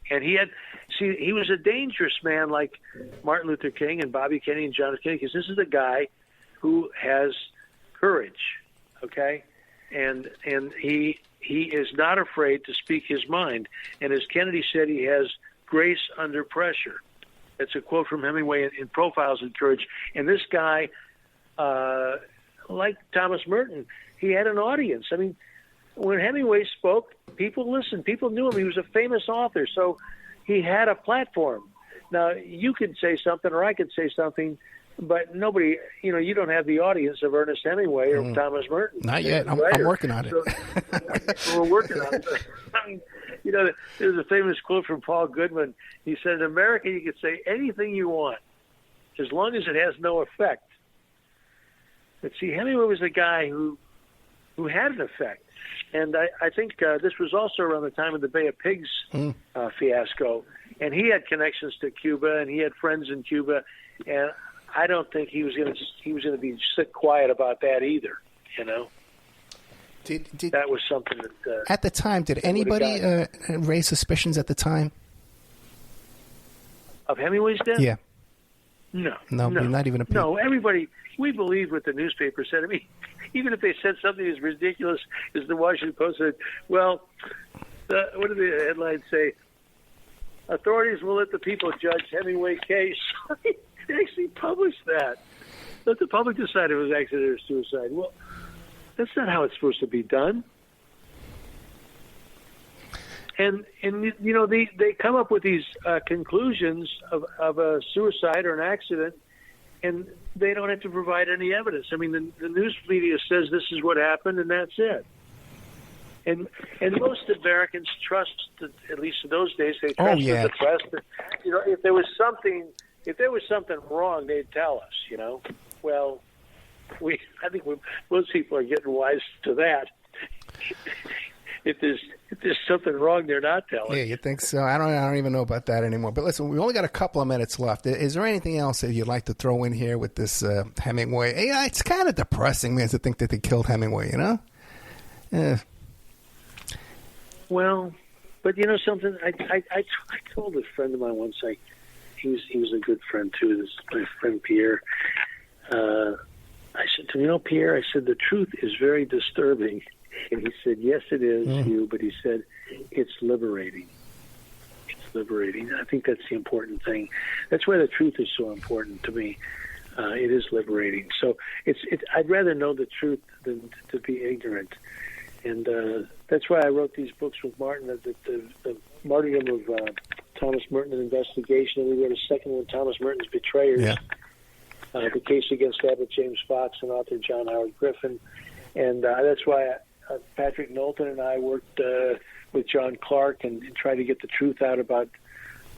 And he was a dangerous man like Martin Luther King and Bobby Kennedy and John F. Kennedy, because this is a guy who has courage, okay? And he is not afraid to speak his mind. And as Kennedy said, he has grace under pressure. That's a quote from Hemingway in Profiles in Courage. And this guy, like Thomas Merton, he had an audience. I mean, when Hemingway spoke, people listened. People knew him. He was a famous author, so he had a platform. Now, you could say something or I could say something, but nobody, you don't have the audience of Ernest Hemingway or Thomas Merton. Not yet. I'm working on it. So we're working on it. I mean, there's a famous quote from Paul Goodman. He said, in America, you can say anything you want as long as it has no effect. But see, Hemingway was a guy who had an effect. And I think this was also around the time of the Bay of Pigs fiasco. And he had connections to Cuba, and he had friends in Cuba. And I don't think he was going to be sit quiet about that either, that was something that... at the time, did anybody raise suspicions at the time? Of Hemingway's death? Yeah. No, not even a peep. No, everybody, we believe what the newspaper said. I mean, even if they said something as ridiculous as the Washington Post said, well, what did the headline say? Authorities will let the people judge Hemingway case. They actually published that. Let the public decide if it was accident or suicide. Well, that's not how it's supposed to be done. And you know, they come up with these conclusions of a suicide or an accident, and they don't have to provide any evidence. I mean, the news media says this is what happened, and that's it. And most Americans trust, at least in those days, they trusted the press. That, you know, if there was something wrong, they'd tell us. You know, well, I think most people are getting wise to that. If there's something wrong, they're not telling. Yeah, you think so? I don't even know about that anymore. But listen, we only got a couple of minutes left. Is there anything else that you'd like to throw in here with this Hemingway? Yeah, it's kind of depressing, man, to think that they killed Hemingway. You know? Yeah. Well, but you know something? I told a friend of mine once. He was a good friend too. This is my friend Pierre. I said to him, you know, Pierre, I said the truth is very disturbing. And he said, yes, it is, Hugh, but he said, it's liberating. It's liberating. I think that's the important thing. That's why the truth is so important to me. It is liberating. So I'd rather know the truth than to be ignorant. And that's why I wrote these books with Martin, the martyrdom of Thomas Merton, an investigation, and we wrote a second one, Thomas Merton's Betrayers, the case against Abbot James Fox and author John Howard Griffin. And that's why Patrick Knowlton and I worked with John Clark and tried to get the truth out about,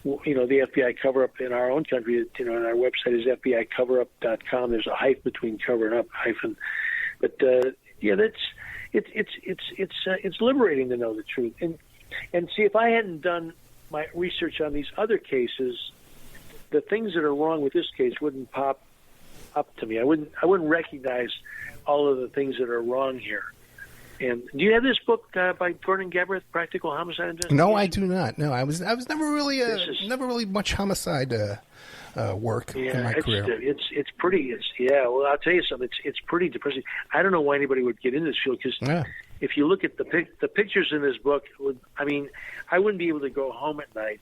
you know, the FBI cover-up in our own country. You know, and our website is FBIcoverup.com. There's a hyphen between cover and up hyphen. But yeah, it's liberating to know the truth. And see, if I hadn't done my research on these other cases, the things that are wrong with this case wouldn't pop up to me. I wouldn't recognize all of the things that are wrong here. And do you have this book by Vernon Gabraith, Practical Homicide Investigation? No, I do not. No, I was never really much homicide work in my career. It's pretty. Well, I'll tell you something. It's pretty depressing. I don't know why anybody would get in this field because if you look at the pictures in this book, I mean, I wouldn't be able to go home at night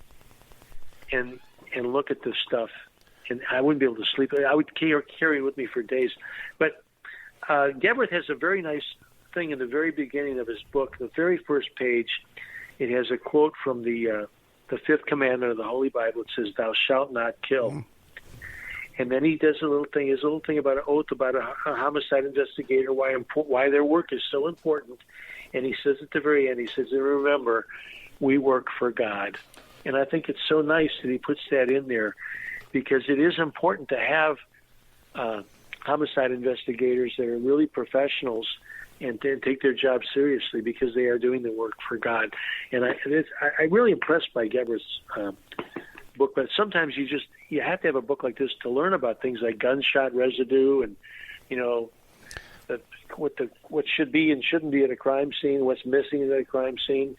and look at this stuff, and I wouldn't be able to sleep. I would carry it with me for days. But Gabraith has a very nice thing in the very beginning of his book, the very first page. It has a quote from the fifth commandment of the Holy Bible. It says, "Thou shalt not kill." And then he does his little thing about an oath about a homicide investigator, why their work is so important. And he says at the very end, he says, and remember, we work for God. And I think it's so nice that he puts that in there, because it is important to have homicide investigators that are really professionals and take their job seriously, because they are doing the work for God. And I'm really impressed by Gabraith's book, but sometimes you have to have a book like this to learn about things like gunshot residue and, you know, what should be and shouldn't be at a crime scene, what's missing at a crime scene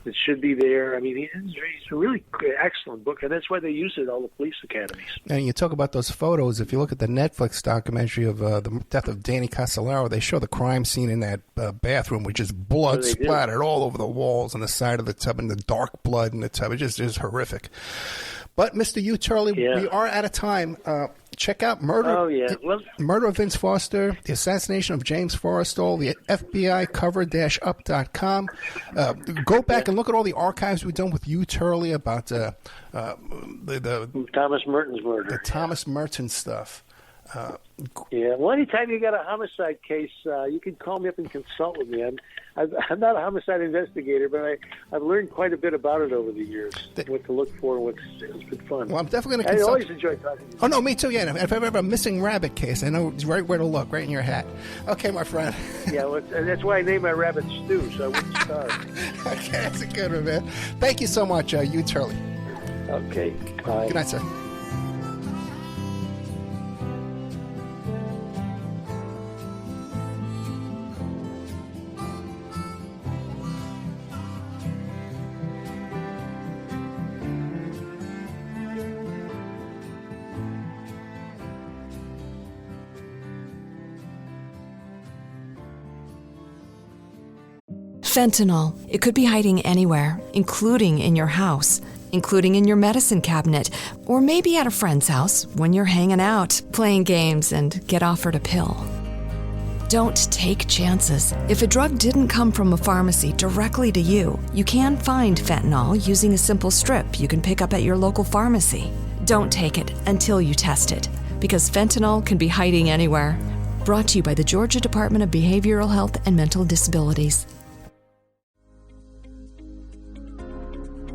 that should be there. I mean, it's a really excellent book, and that's why they use it at all the police academies. And you talk about those photos. If you look at the Netflix documentary of the death of Danny Casolaro, they show the crime scene in that bathroom, which is blood splattered all over the walls and the side of the tub, and the dark blood in the tub. It just is horrific. But, Mr. Hugh Turley, we are out of time. Check out Murder of Vince Foster, The Assassination of James Forrestal, the FBI cover-up.com. Go back and look at all the archives we've done with Hugh Turley about the Thomas Merton's murder. The Thomas Merton stuff. Well, anytime you got a homicide case, you can call me up and consult with me. I'm not a homicide investigator, but I've learned quite a bit about it over the years, what to look for, it's been fun. Well, I'm definitely going to consult. I always enjoy talking to you. Oh, no, me too, yeah. If I ever have a missing rabbit case, I know right where to look, right in your hat. Okay, my friend. Yeah, well, and that's why I named my rabbit Stu, so I wouldn't starve. Okay, that's a good one, man. Thank you so much, Hugh Turley. Okay, bye. Good night, sir. Fentanyl. It could be hiding anywhere, including in your house, including in your medicine cabinet, or maybe at a friend's house when you're hanging out, playing games, and get offered a pill. Don't take chances. If a drug didn't come from a pharmacy directly to you, you can find fentanyl using a simple strip you can pick up at your local pharmacy. Don't take it until you test it, because fentanyl can be hiding anywhere. Brought to you by the Georgia Department of Behavioral Health and Mental Disabilities.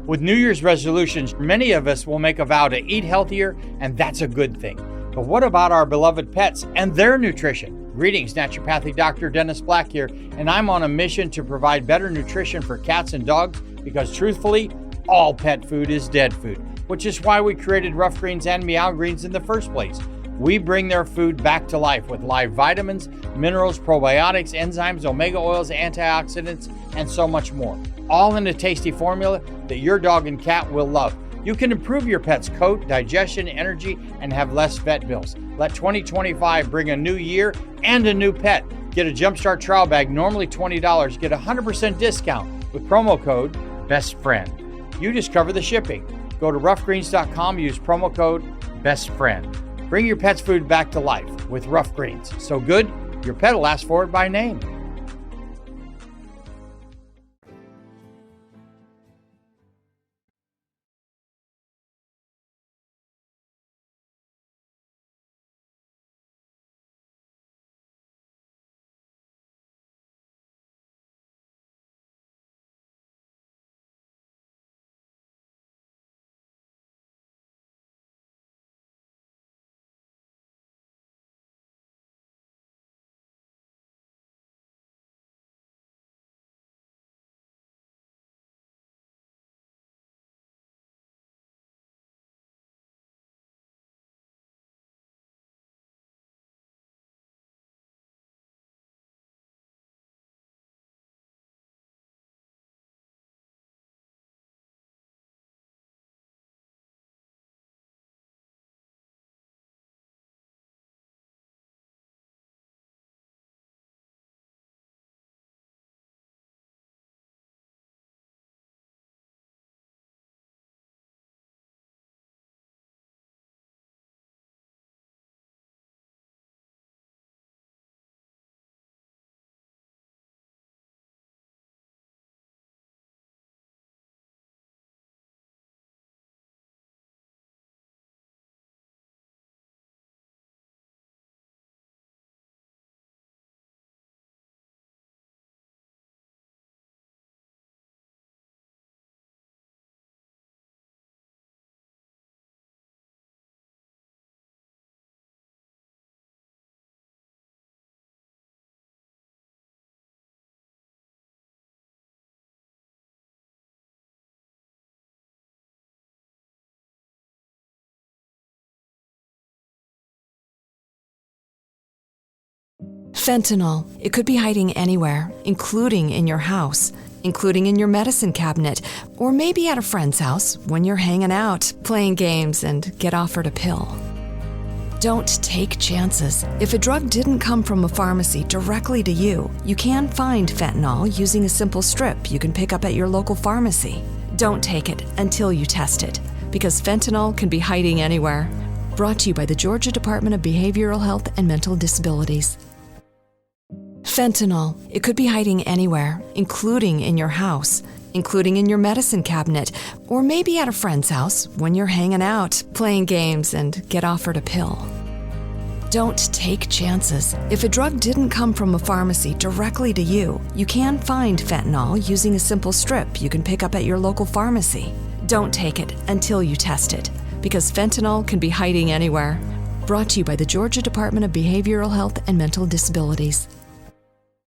With New Year's resolutions, many of us will make a vow to eat healthier, and that's a good thing. But what about our beloved pets and their nutrition? Greetings, Naturopathic Dr. Dennis Black here, and I'm on a mission to provide better nutrition for cats and dogs because, truthfully, all pet food is dead food, which is why we created Rough Greens and Meow Greens in the first place. We bring their food back to life with live vitamins, minerals, probiotics, enzymes, omega oils, antioxidants, and so much more. All in a tasty formula that your dog and cat will love. You can improve your pet's coat, digestion, energy, and have less vet bills. Let 2025 bring a new year and a new pet. Get a Jumpstart trial bag, normally $20. Get a 100% discount with promo code BESTFRIEND. You just cover the shipping. Go to roughgreens.com, use promo code BESTFRIEND. Bring your pet's food back to life with Rough Greens. So good, your pet will ask for it by name. Fentanyl. It could be hiding anywhere, including in your house, including in your medicine cabinet, or maybe at a friend's house when you're hanging out, playing games, and get offered a pill. Don't take chances. If a drug didn't come from a pharmacy directly to you, you can find fentanyl using a simple strip you can pick up at your local pharmacy. Don't take it until you test it, because fentanyl can be hiding anywhere. Brought to you by the Georgia Department of Behavioral Health and Mental Disabilities. Fentanyl. It could be hiding anywhere, including in your house, including in your medicine cabinet, or maybe at a friend's house when you're hanging out, playing games, and get offered a pill. Don't take chances. If a drug didn't come from a pharmacy directly to you, you can find fentanyl using a simple strip you can pick up at your local pharmacy. Don't take it until you test it, because fentanyl can be hiding anywhere. Brought to you by the Georgia Department of Behavioral Health and Mental Disabilities.